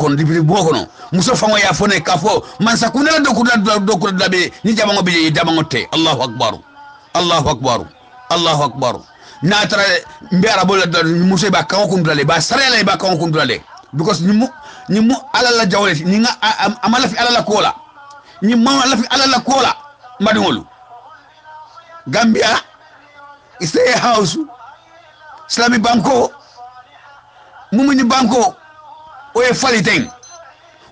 kono muso fango ya fone kafo man sakuna do be ni jabango be jabango te allahu akbar na tara mbiara bol muso ba kan ko ndale ba sarela ba kan ko ndale because ni mu ala la jawle ni nga amala fi ala la kola ni ma ala fi ala la kola madingolu Gambia is a house Islamic banko mumuni banko o e faliteng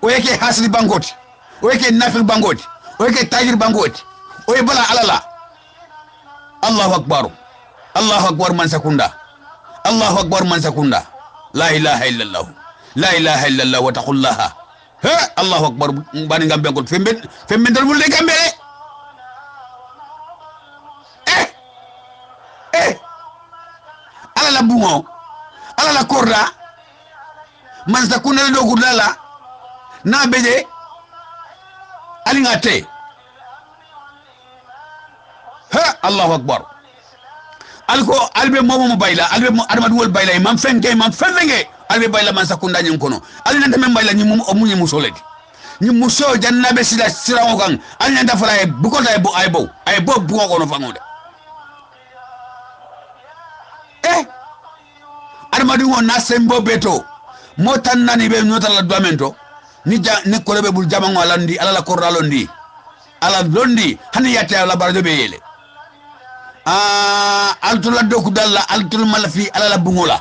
o yake hasli bankoti o yake nafil bankoti o yake tajir bankoti o e bala alala Allahu akbar man sakunda la ilaha illallah wa taqullaha ha Allahu akbar bani gambe ko fembe dal mulle gambe alala bungo alala korda man sakunda do gudala na beje alingate ha Allahu akbar alko albe momo bayla albe adama wol bayla man fenge albe bayla man sakunda nyin kono alina ndame bayla nyi mum omunyi musoledi nyi muso jannabe sila sirawo kan alina ndafala e bukoda e bo ay bo buko kono fangode adama won na sembo beto motan nani be nyotala domento ni kolobe bul jamango alandi ala korralo ndi ala londi hani yatte ala barjo be yele altula doku dalla altul malafi ala la bungola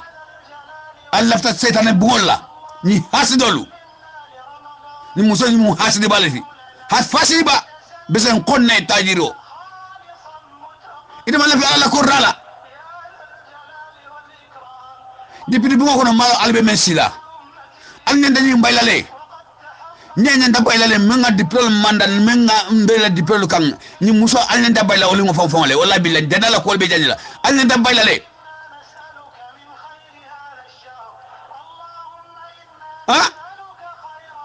allafta setane bungola ni hasidolu ni muso ni mu hasidi balati fasiba besen konne tajiro ida malafi ala korrala depuis bungo kono malo albe mensila alne dañi mbaylale ñeñe da baylale menga diplôme mandan menga mbela diplôme kan ni muso alne da bayla wala mo fawfawle wala billahi dadala ko be janila alne da baylale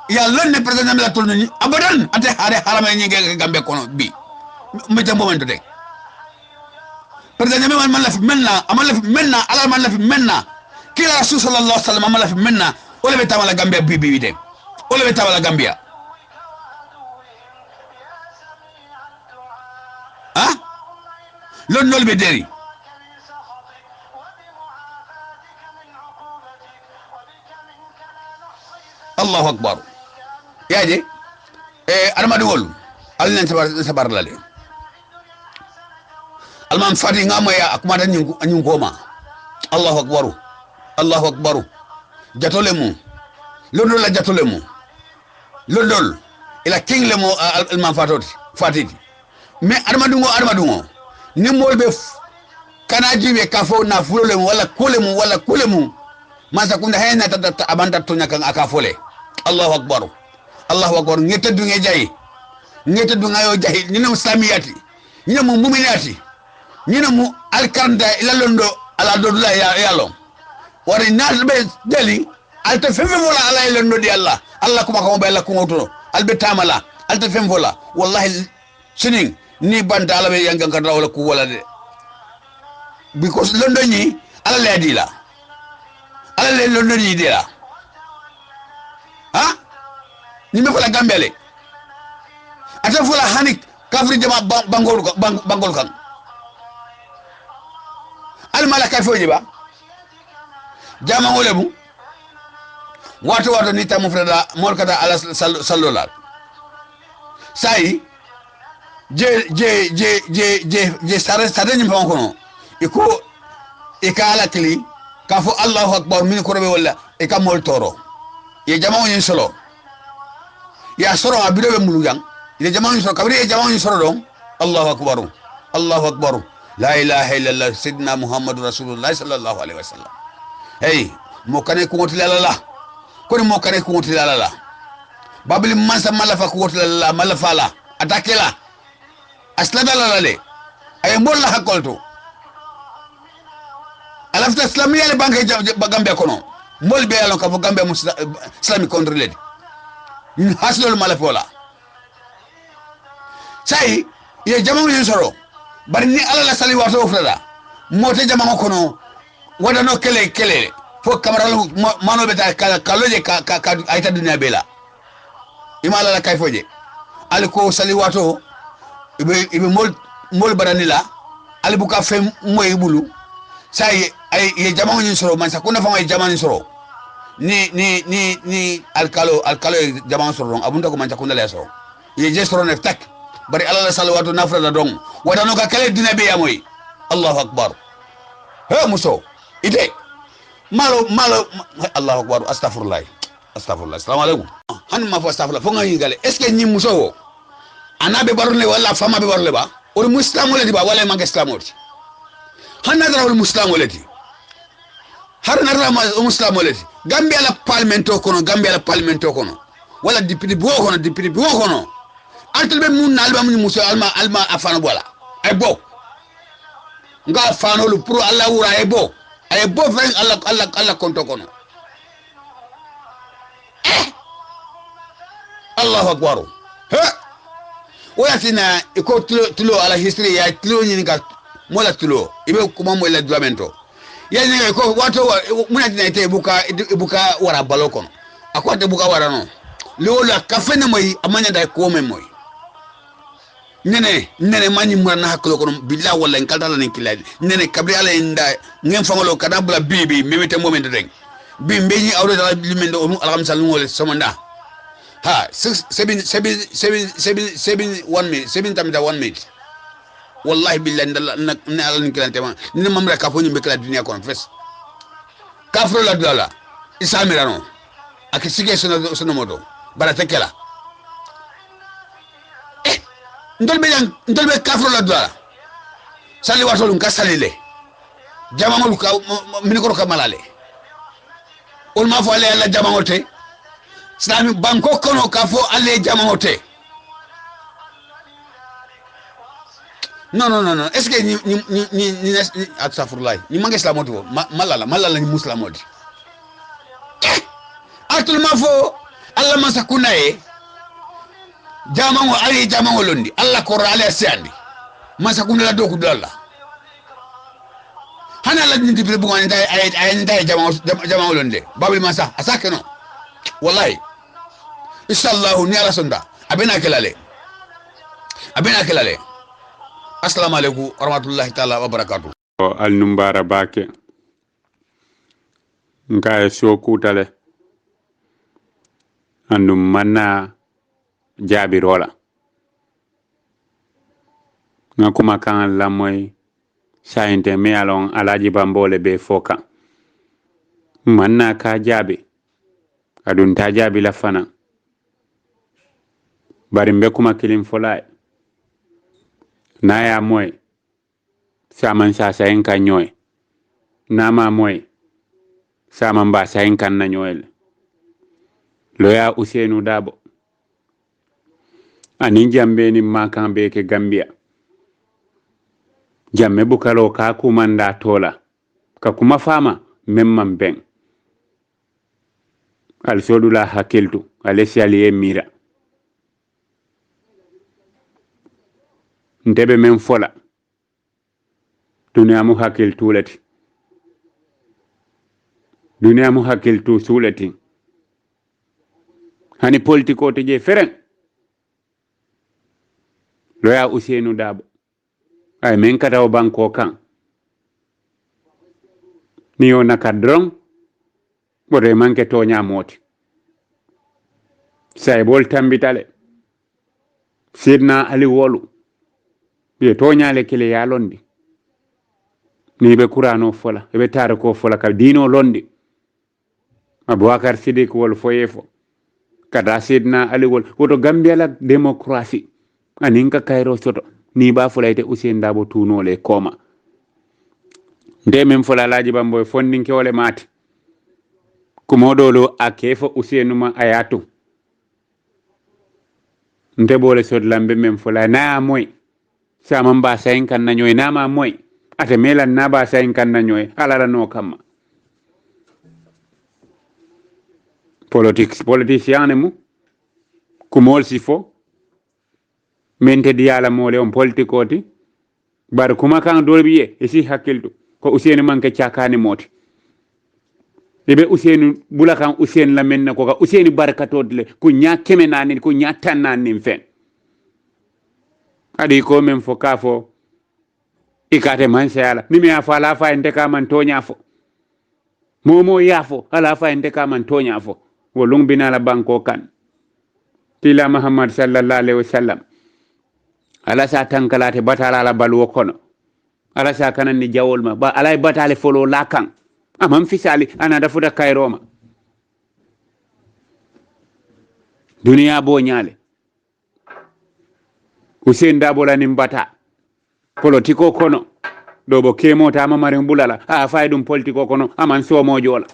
ya lonne président la tolni abadan ate hare harama ñi gambe kono bi meta momento de président man la fi menna ala man la fi menna kila rasul sallallahu alaihi wasallam amala fi menna wala be tamala gambia bibi de wala be tamala gambia lol be deri Allahu akbar yaje armadu wol allen sabar lale alman fati ngama ya akumata nyun goma Allahu akbar jatolemu londol la jatolemu londol ila king lemu alman fatiti mais armadungo ni molbe kanaji be kafo na fulolemu wala kulemu masa kunda hena tata abanda tonya kan akafole Allahu akbar ngete dunge jayi ngete dungayo jahi ni no islamiyati ni no mu'minati ni no alkanda ila londo ala dodula yalo wari nasbe deli alta femme vola ala londo di Allah kuma ko be Allah ko to albe tamala alta femme vola wallahi sinin ni banta ala be yanga kan wala ku wala de because londo ni ala le adila ala le londo ni dila ni me fola gambele ata fola hanik kafri jama bangol kan al malaka foji ba jama ngolebu wato ni tamu freda molkata ala sallola sai je sare ni pon kono iko ikala kli kafo Allahu akbar min ko rebe wala e kam mol toro ye jama woni solo ya soro abido be mulu yang ye jama woni solo kabri ye jama woni solo don Allahu akbar la ilaha illallah sidna muhammadur rasulullah sallallahu alaihi wasallam hey mo kane ko ngoti la ko mo kane ko ngoti la babli mansa malafa ko wotla malafa la attaque la aslada la le ay mbol la hakolto alafta islamiyya le banque Gambia kono mbol be yalon ka fo Gambia islamic country le haslol malafa la sai ye jamamu yin soro bari ni ala la sali wato frada mote jamamu kono wadano kele fo kamaral mano beta kaloje ka ayta dunya bela imala la kay foje al ko sali wato ibe mol baranila al buka fe moy bulu sai ay ye jamamu yin soro man sa kuna fa may jamamu soro ni alkalo jamamu soro abunda ko man sa kuna la soro ye je soro ne tak bari ala la salawatu nafra la dong wadano ka kale dina be yamoy Allahu akbar he muso ite malo Allahu akbar astaghfirullah assalamu alaikum han ma fa astaghfirullah fo nga yingale est ce que ñi muso wo anabe barule wala fama be barule ba o muslimo le di ba wala manke islamo ti han nadra wal muslimo le di har nadra muslimo le di Gambia la parlemento kono wala député bo kono antel be mun alba mun muso alma afano bola ay bo nga afano lu pro Allah wura ay bo fen Allah konto kono Allahu akbar oyatina iko tulo ala history ya tulo nyini ka mola tulo ibe kuma mo la duamento ya ni ko wato muna tina ite buka wara balo kono akwate buka wara no lola kafene moy amanya dai ko men moy nene mani murana haklo kono billahi wallahi kaltala nin kiladi nene kabri ala inda ngem fangolo kadabla bibi memete momento deng bi mbeñi awdo dala limendo alham salungol somanda ha 7 tamida 1 minute wallahi billahi ne ala nin kilante ma ni mamra ka foni mbekla dunia kon fes kafro la dala isamirano akisige sono modo bara tekela ndolbe kafro la dala sali watolum ka salile jamangol ka minikoro ka malale ol ma fo ale la jamangote islami banko kono ka fo ale jamangote non est ce que ni astaghfirullah ni mangi islamoto malala ni muslamoti atul ma fo alla masakuna e jamango ali jamango londi alla ko ale sandi masakuna la doku dalla hana la nti bi bugo ay jamango londe babul masa asake no wallahi inshallah ni ala sonda abena kelale assalamu alaikum warahmatullahi taala wabarakatuh al numbara bake nka so kutale andum manna jabirola ngakuma kan la moy sayinte me alon alaji bambole be foka manna ka jabi adun ta jabi la fana bari mbe kuma kilim folay naya moy saman sa sayin kan nyoy nama moy saman ba sayin kan na nyoyel loya Usainu Dabo anin jambe ni makan be ke Gambia jamme bukalo ka kumanda tola ka kuma fama memman ben al sodula hakiltu alesiali mira ndebe men fola duniya mu hakiltu sulati hani politiko te je feren loya Usainu Dabo ay men kataw banko kan ni yo nakadron bode manke tonya moti say bol tambitale sidna ali wolu be tonya le kile ya londi ni be kurano fola be tare ko fola ka dino londi Abubakar Sidik wol foyefo kada sidna ali wol woto Gambia la démocratie aninka kayro soto ni ba fulayte Usainu Dabo tunole koma nde men fula laji bamboy fondinke wole mati kumodolo akefo Usainu ma ayatu nte bole sot lambe men fola na moy sama mba sayin kan na nyoy na ma moy ate mela na ba sayin kan na nyoy alala no kama politicien mu kumol sifo mente diala mole on politikoti bar kuma kan dolbiye isi hakiltu ko useni manke chakani moti ibe useni bulakan useni la menna ko ka useni barkatodle ku nya kemenani ku nya tanani fen adi ko men fo kafo ikate man sala ni me afa la fa ende ka man tonya fo momo yafo ala fa ende ka man tonya fo wolung binala banko kan tila muhammad sallallahu alaihi wasallam ala sa tankalate batala la balwo kono ala sa kanan ni jawol ma ba alay batale folo lakan amam fisali ana da fuda kayroma duniya bo nyale Hussein Dabola nim bata politiko kono do bo kemo ta mamare bulala a faydum politiko kono aman somo jola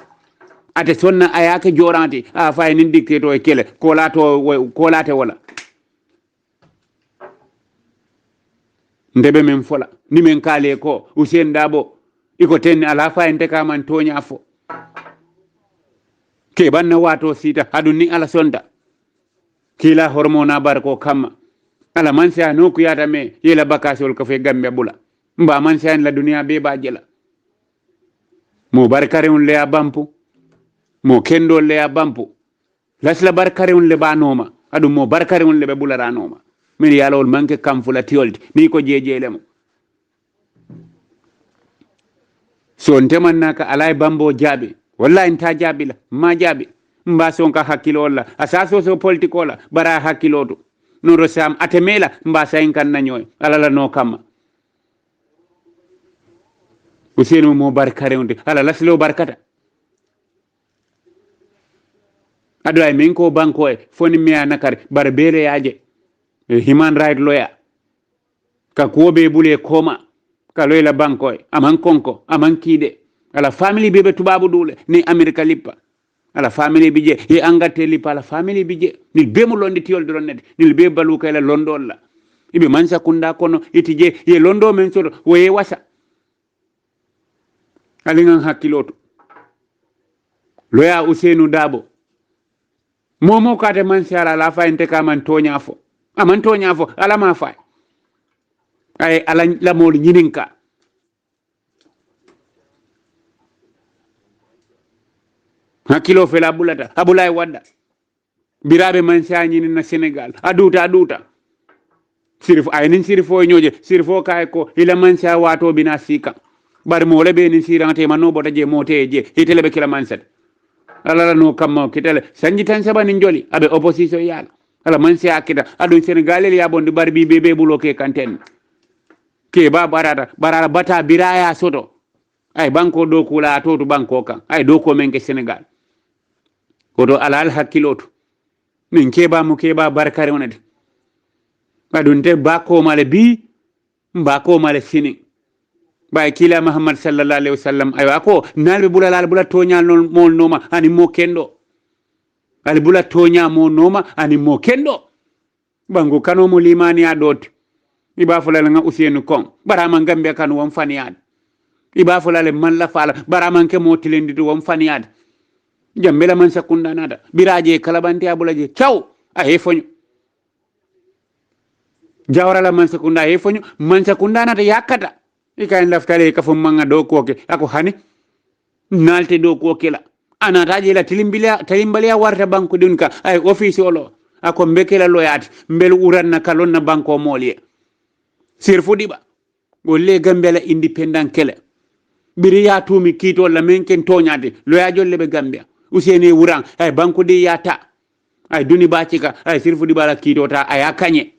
ate sonna ayake joranti a fay nin dictato e kele ko late wala ndebe men fola ni men kale ko Hussein Dabo iko tenni ala fa ente ka man tonya fo ke banna wato sita aduni ala sonda kila hormona barko kamma ala man sa no ku yata me yela bakasol ko fe gambe bula mba man sa la dunia be ba jela mo barkare on le abampu mo kendo le abampu lasla barkare on le ba noma adu mo barkare on le be bula ranoma min yalol manke kam fula tiolti ni ko jejelemo so nteman naka alay bambo jabi wallahi nta jabi la ma jabi mba son ka hakilo wala asaso so politiko la bara hakiloto no rosam atemela mba sayin kan na nyoy alala no kama usenu mo barkare onde ala laslo barkata ado ay min ko banko e foni mi anakare bar bele yaje human right lawyer ka kuobe bule koma ka loyla banko e aman konko aman kide ala family bebe tubabu dule ni america lipa ala family bije e angate lipa ala family bije ni bemu londi tiol do nede ni be balu kala londo la ibe mansa kunda kono itije ye londo men so woye wasa alingan hakiloto loya Usenu Dabo momo kate man sala la fa ente ka man tonya fo aman tonya fo ala ma fa ay ala la mol nyininka hakilo fe la bulata abulay wadda birabe man sa nyinin na Senegal aduta sirif ay nin sirifo nyoje sirifo kay ko ila man sa wato bina sika bar mo le be ni sirante man no bota je moteje hitele be kila man set ala no kammo kitele sanji tan sabani njoli abe opposition yala ala man si akida adun Senegal ya bondi barbi bebe buloke kanten ke ba barara bata biraya soto ay banko do kula to banko kan ay do ko men ke Senegal odo alal hakiloto min keba mu keba barkare wonade adun te bako male bi mbako male sini bay kila Muhammad sallallahu alaihi wasallam ay ako nalbe bulal bula tonya non mol noma ani mo kendo al bula tonya mo noma ani mo kendo bango kano mo limani adot iba fulal nga Usenu kon barama ngambe kan won faniyad iba fulal man la fala barama ke mo tilendi to won faniyad jambela man sakunda nada biraje kalabanti abulaje ciao ay fonyo jawrala man sakunda ay fonyo man sakunda nada yakata ikain laftale ka fum manga do koke ako hani nalte do koke la ana taji la tilimbalia warta banko dunka ay office olo ako mbekela loyati mbel uranna kalonna banko molye sirfu diba golle gambela independent kele biri ya tumi kito la menken tonyade loya jolle be gambia Useni wuran ay banko de yata ay duni bacika ay sirfu diba la kito ta ay akanye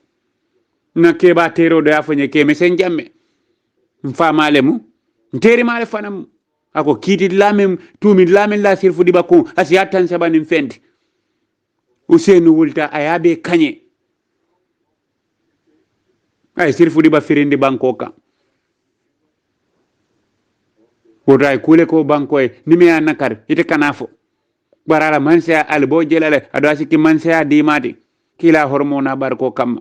na keba tero do afanye ke mesen jamme mfa mu nteri male fanam ako kiti lamem tumi lamem la sirfu diba ko asiyatan sabani fendi Usenu wulta ayabe kanye ay sirfu diba firindi banko ka woday kule ko banko e nime anakar ite kanafo barala mansa albo jelale ado asiki mansa dimati kila hormona barko kam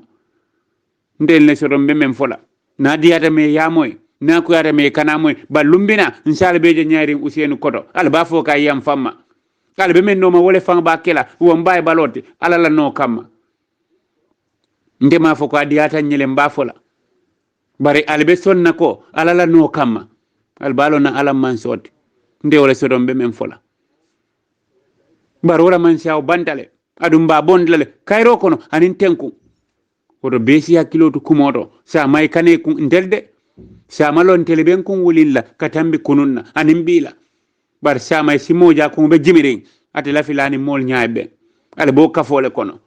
ndel ne soron be men fola na diyata me yamoy na ko yata me kana moy balumbina inshallah be je nyaari Usainu Koto al ba fo ka yam famma kala be men no ma wole fang ba kela wo mbay balote ala la no kam ndema fo ko diyata nyele mba fola bari albe sonna ko ala la no kam al balo na ala man soti nde wala soron be men fola bar wala man shaw bantale adum ba bondale kayro kono anin tenku oto besi hakkiloto kumoto sa may kane ku ndelde sa malon tele ben kun wulilla katambi kununna anin bila bar sa may simoja ko be jimirin ate la filani mol nyaabe ale bo kafole kono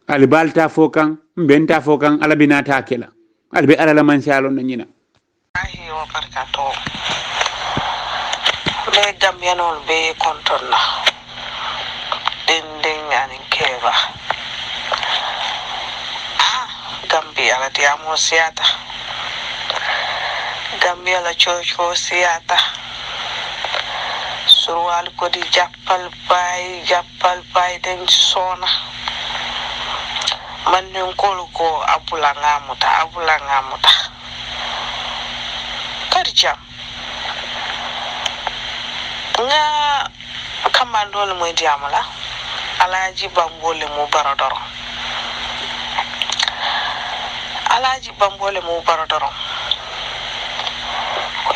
ale balta fokan benta fokan ala binata kela ale be ala la man shalon na nyina ahi wa barkato le gambianol be kontonna ding anin keba Gambia la diamo siata Gambia la chocho siata surwal ko di jappal bay den sona man ñu ko abula ngamuta karjam nga kamandol moy diamala alaji bambole mo baradoro alaji bambole mo baradoro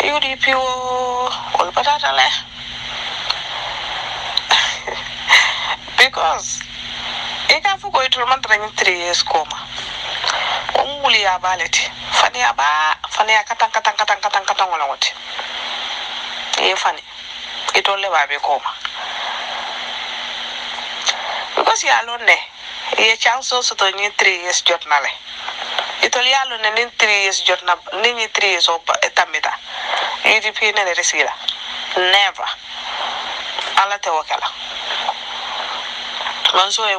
UDP ol patata le because eka fu ko itul man tra 3 years koma nguli ya baleti fani ya katang wala wote e fani itol le babe koma because ya lonne ye chance so to ni 3 years jotnale itol ya lonne ni 3 years jotna ni 3 years o tamita UDP ne resila never ala te wakala man so e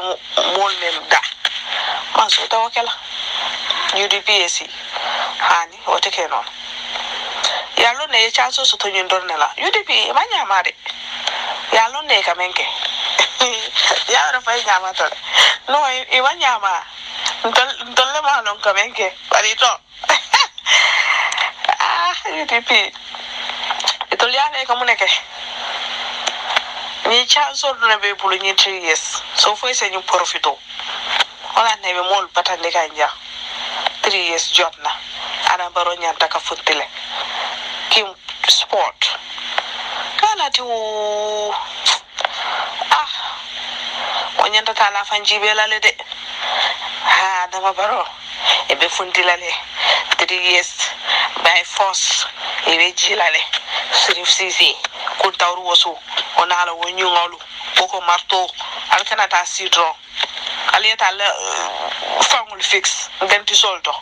mol nem da man so te wakala UDPSC hani wote kenon yalo ne chanso so to nyindor nela UDP manya mare yalo ne kamenke ya ora fa nyama to no e wanya ma ntolle ma non kamenke parito UDP itoliane kamuneke ni chanso na be bulu ni 3 years so foi se ñu profito wala ne be mol patande kanja 3 years jotna ana baro nyanta ka futile kim sport kana tu onyanta tala fanjibe lale de ha dama baro e be fundilale 3 years by force e be jilale sirif sisi ko tawru wosu onala wonyu ngolu boko marto alkana ta sidro aliyata la famul fix denti solto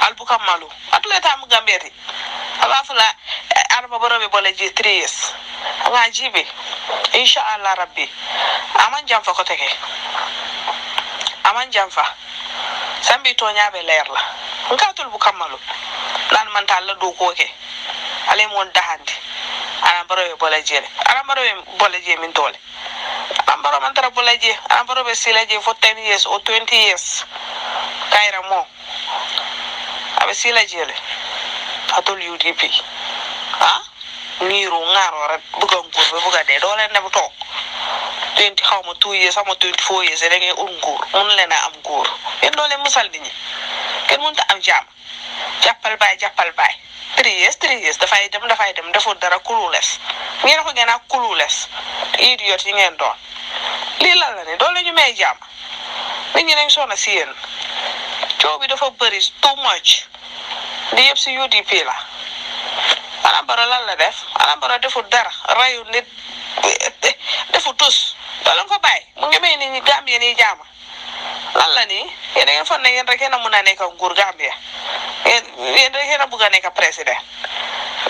albuka malu atleta mu gambeti aba fala arba borobe boleji 3 years nga jibe inshallah rabbi aman jamfa ko teke aman jamfa sambi to nyaabe leerla ngatul bu kamalu nan man tal la do ko ke ale mon dahandi ana borobe boleji min tole ambaro man tara bolaje ambaro be silaje for 10 years or 20 years kaira mo abe silaje le atol UDP niru ngaro rek buga ngor be buga de dole ne bu tok 20 xawma 2 years ama 24 years da ngay ngur mun leena am ngor en dole musal diñi ken mun ta am jam jappal bay 3 years da fay dem defo dara kulules ngeen ko gëna kulules idiot yi ngeen doon li la la ne doole ñu may jam nit ñi nañ sona ci yeen ciow bi dafa bari too much di yeb ci UDP la ala baro la def ala baro defu dara rayu nit defu tus doole ko bay mu ngi may nit ñi Gambia ni jama lan la ni yeen ngeen fon ne ngeen rek na mu na nekk nguur Gambia yeen rek na bu ga nekk president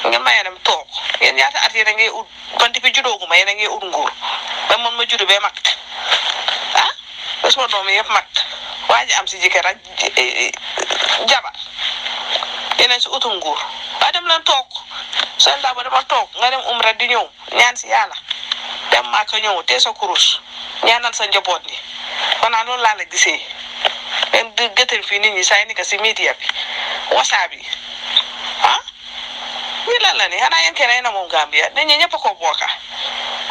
ngeen may dem tok yeen ñaata at yeen ngay ut konti bi judoguma yeen ngay ut nguur ba mon ma judu be mak bes mo doom yep mak waji am ci jike rek jabar yeen ci utu nguur ba dem lan tok sen da ba dama tok nga dem umra di ñew ñaan ci yalla dem Màkka ñëw te sa kurus ñaanal sa njaboot ni xanaa noonu laa la gisee leen di gëtal fii nit ñi saa ni ka si media bi wasaa bi ah ñi lan la ni xanaa yéen kenn ay na moom Gambia nit ñi ñëpp ko bokka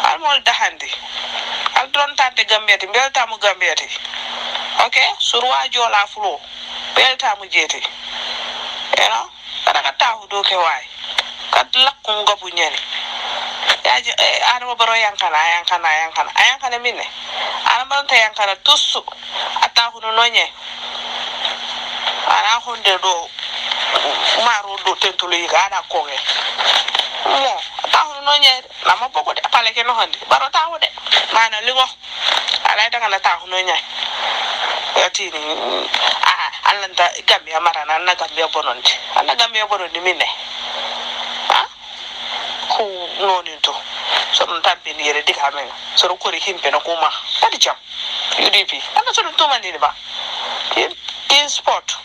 al mool daxandi al doon tante Gambiyati mbel taamu Gambiyati ok surwa joola fulo mbel taamu jeeti kada ka taahu do ke waay kad lakku ngabu ñani yaji Adama Barrow yankana minne Adama Barrow ta yankana tussu atahu no noñe ana honde do maro do tentulu yiga ada koge mo atahu no noñe la ma bogo de pale ke no hande Barrow tahu de mana lingo ala daga na tahu no ñay yatini alanta Gambia marana na Gambia bonondi minne ko nonin to soɗum tampini yere diga men soɗo kori himɓe no kuma kadi jam UDP anda soɗum tumandini ba tin sport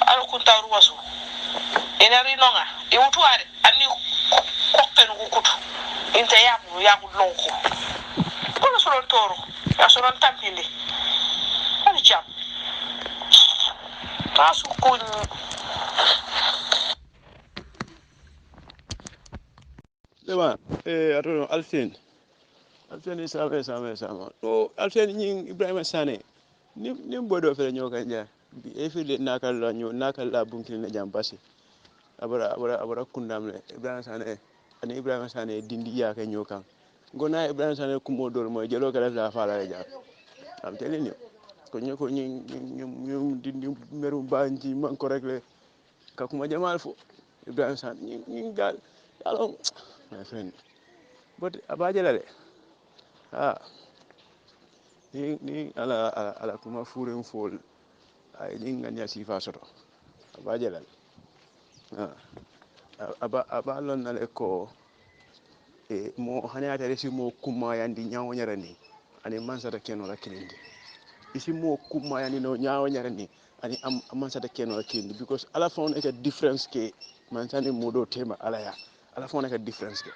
ala kunta ruwasu ina rinonga e wutuware anni kokkenu ko kutu inte yaku lonko kono soɗon toro ya soɗon tampini kadi jam ta sukkuñ Dema, atono Alfin sama. No, Alfin ñing Ibrahima Sané. Ni bodo fele ñoo kan ja. Bi e fi nakal la bunkil na jam passé. Abara kundam le Ibrahima Sané dindi ya ka ñoo kan. Gona Ibrahima Sané ku modol moy jelo ka la fa la ja. Am tele ni. Ko ñi dindi meru banji man ko rek le ka kuma jamal fo. Ibrahima Sané ñi gal alors my friend but abajala ni ala kuma furen fol ay ni nganya sifa soto abajala aba lon na le ko mo hanata resi mo kuma yandi nyaawo nyarani ani mansata keno la kilindi isi mo kuma yandi no nyaawo nyarani ani mansata keno la kilindi because ala fon e difference ke mansani modo tema ala ya ala fon ka difference ke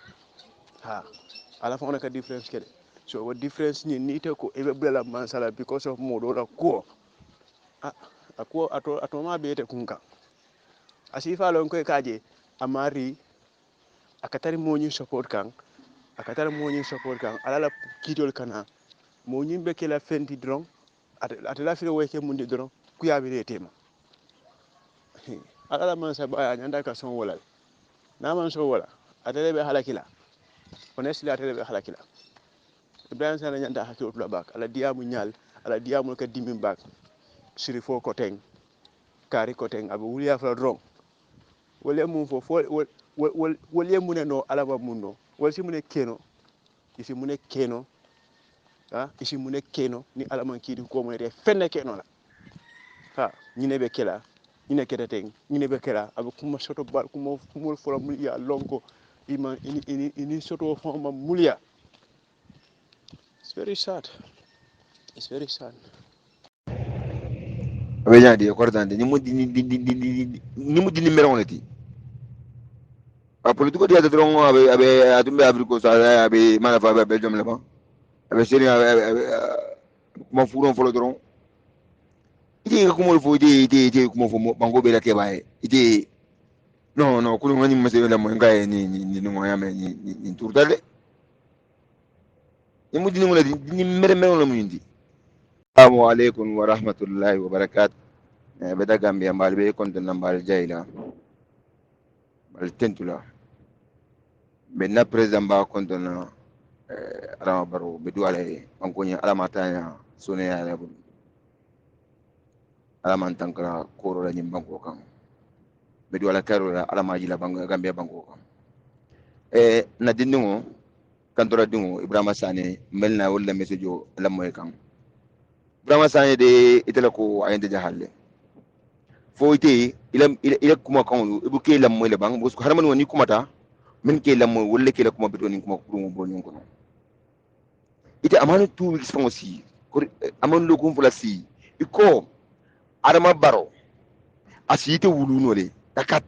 ala fon ka difference ke so what difference ni te ko e be la mansala because of modo la ko ako ato ma be te kunka asifa lon ko kaje amari akatari moñi support kan ala la kitol kana moñi be ke la fenti dron atela fire weke mundi dron ku ya be tema ala la mansa ba nyanda ka son wala na man so wala atele be halakila honestly atele be halakila Ibrahima Sané nyanda hakki otula bak ala diamu nyal ala diamu ka dimin bak siri fo ko teng kari ko teng abu wuliya fa ron wole mum fo wole mune no ala ba munno wol si mune keno isi mune keno ni ala man kidi ko mo re fenne keno la ñine be kela ñine kete teng ñine be kela abu kuma soto bal kuma kumul fo mulia lonko ima ini soto foma mulia. It's very sad. Abenya di kortande ni mudi ni meroneti a politiko dia dron abe atumbe afriko sa abe mana fa abe belgium leba abe seri kuma furon folo dron ite kuma fo ite kuma fo bango be la ke bae ite no kulu ngani mase la mo ngaye ni ngoya me ni tourdale ni mudi ni ngolati ni meron la mundi. Assalamu alaikum wa rahmatullahi wa barakatuh. Beda Gambia mbal be konton mbal jayla mbal tentula be na president ba konton Adama Barrow be duwale bankonya alama tanya sone ya lebu alama tankara koro la nyim banko kan be duwala karo la alama jila bango Gambia banko kan na dinno kantora dingo Ibrahima Sané melna wala message la moy kan Ibrahima Sané de itela ko ayende jahalle fo ite ila kuma kan ibu ke lammo le bang bos ko harman woni kuma ta min ke lammo wala ke la kuma bitoni kuma ko bo nyon ko ite amanu 2 weeks fon aussi ko amanu lo ko fula si iko Adama Barrow asite wulu no le takat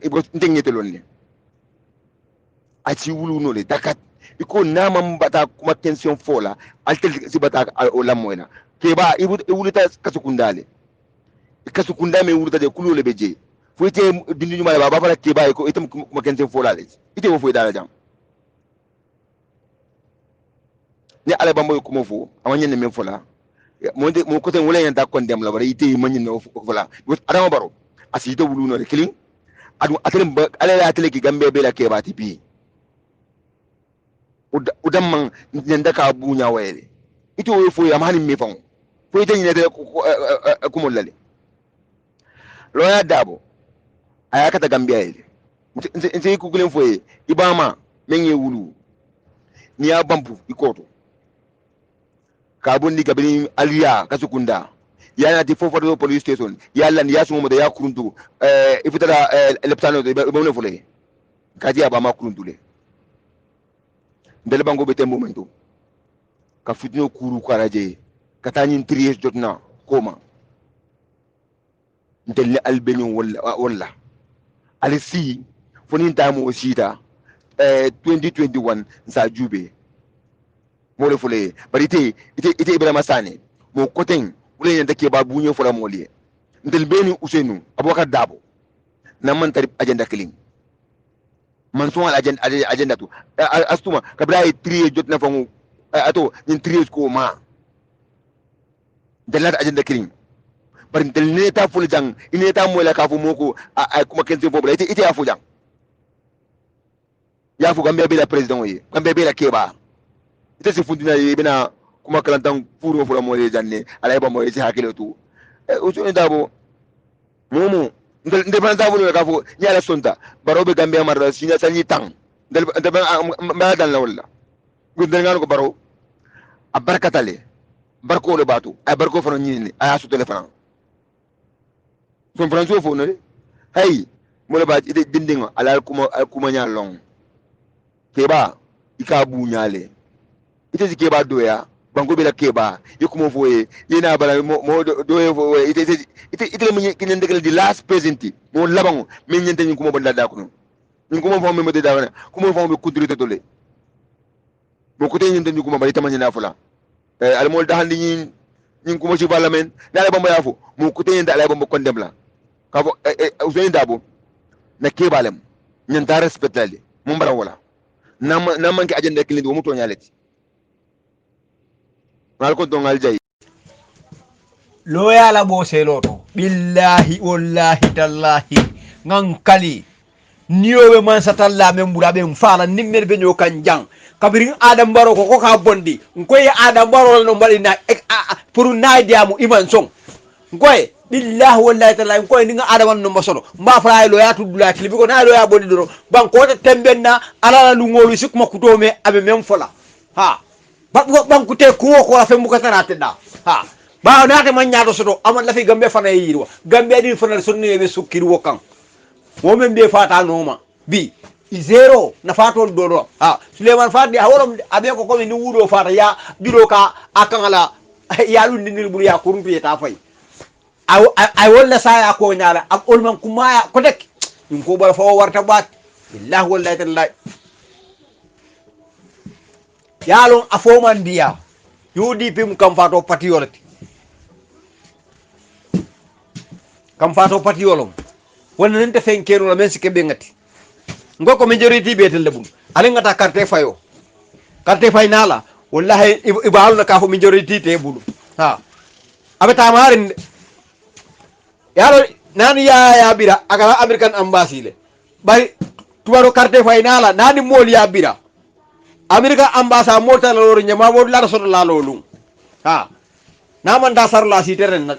ibo ntengete lonne asi wulu no le takat iko nama mbata kuma tension fola altel sibata o lamoyna keba iwulita kasukundale kasukunda me wulita de kulule beje fuite dindu nyuma baba fala keba ko itam kuma tension fola le ite wo fuida la jam ni ala bambo ko mo fu amanya ne men fola mo ko ten wala yanda kondem la bara ite manyi no fola adama baro asito wulu no killing adu atelem ala la atele ki gambe be la keba tipi udam man nyanda ka bunya wele ito wo fu ya mani me fon fu ite nyine de ko mo lale lo ya dabo aya kata gambia ile nse ku gulen foye ibama menye wulu ni ya bambu ikoto ka bondi kabini aliya kasukunda yana ti fofo do police station yalla ni yasu mo de ya kuruntu ifitara leptano de be mo fole kaji aba ma kuruntu le ndele bango be tembo mento ka futino kuru kwaraje katani tries jotna koma ndele albeni walla alisi foni ndamo osita 2021 sa jube mo le fole barite ite ibrahima sane mo koten wule yanda ke babu nyo fola moliye ndel beni usenu abubakar dabo na man tarif agenda killing man so agenda to astuma kabra 3 jot na fangu ato nin 3 ko ma dalat agenda killing bar ndel ne ta fulu jang ine ta mo la ka fu moko kuma kense fo bla ite ya fu jang ya fu gambe be la president yi gambe be la keba ite se fundina bina kuma kalantan furu fura mo le janne alay ba mo e hakilo tu o so ndabo momo ndel ban tabu le kafo nyala sonta barobe gambe marra sinya sanyi tang ndel ma dan la wala gudel ngano ko baro abarkatale barko le batu ay barko fana nyini ay asu telefon son franco fo no hey mo le ba ite dindingo ala kuma nya long keba ikabu nyale ite keba doya bango bela keba yikumo foye yena bala mo do fo ite mo kinen degal di last presenti mo labango men nyente ni kumo banda da ko ni kumo fo me de da wana kumo fo be kudri to dole mo ko te nyente ni kumo bali tamanya na fula al mol da handi ni kumo ci parlament na la bamba yafo mo ko te nyente ala bamba kondem la ka fo usain dabo na kebalem nyanta respectale mo mbara wala na manki agenda kilindi wo mo to nyaleti malko dongal jay lo yala bo seloto billahi wallahi tallahi ngankali niyowe man satalla men burabe fala nimmer be nyokan jang kabirin adam baro ko ka bondi ngoy adam baro no mbali na pour nadiamu iman song ngoy billahi wallahi tallahi ngoy ni nga adam no mbasono mba fray lo ya tudula klibi ko na lo ya bondi do banko te tembenna ala lu ngolu sikuma kutome abe mem fola ha banku te ko la fe mu katarate da ha ba na te man nyaado soto amal la fi gambe fana yirwa gambe di fana sonni be sukir wokan mo men be fata noma bi zero na fato do ha suleiman fadi haworom abe ko ni wudo fata ya biro ka akangala ya lu ndinir bur ya kuruntu ta fay ay wala saya ko nyaala am olman kuma ko dek ñu ko bal fa warta baat billahi wallahi tallahi yalon afoman dia UDP mu kam fato patiyolati kam fato patiyolom wonna nente fenkeno la men sikebe ngati ngoko majority betel lebum ale ngata carte fayo carte fay nala wallahi ibal na ka fo majority te bulu ha abata marin yalo nani ya bira agala american embassy le bari tubaro carte fay nala nani mol ya bira America ambasa mota la lor nyama bod la rasul la lolum ha na man da sar la si teren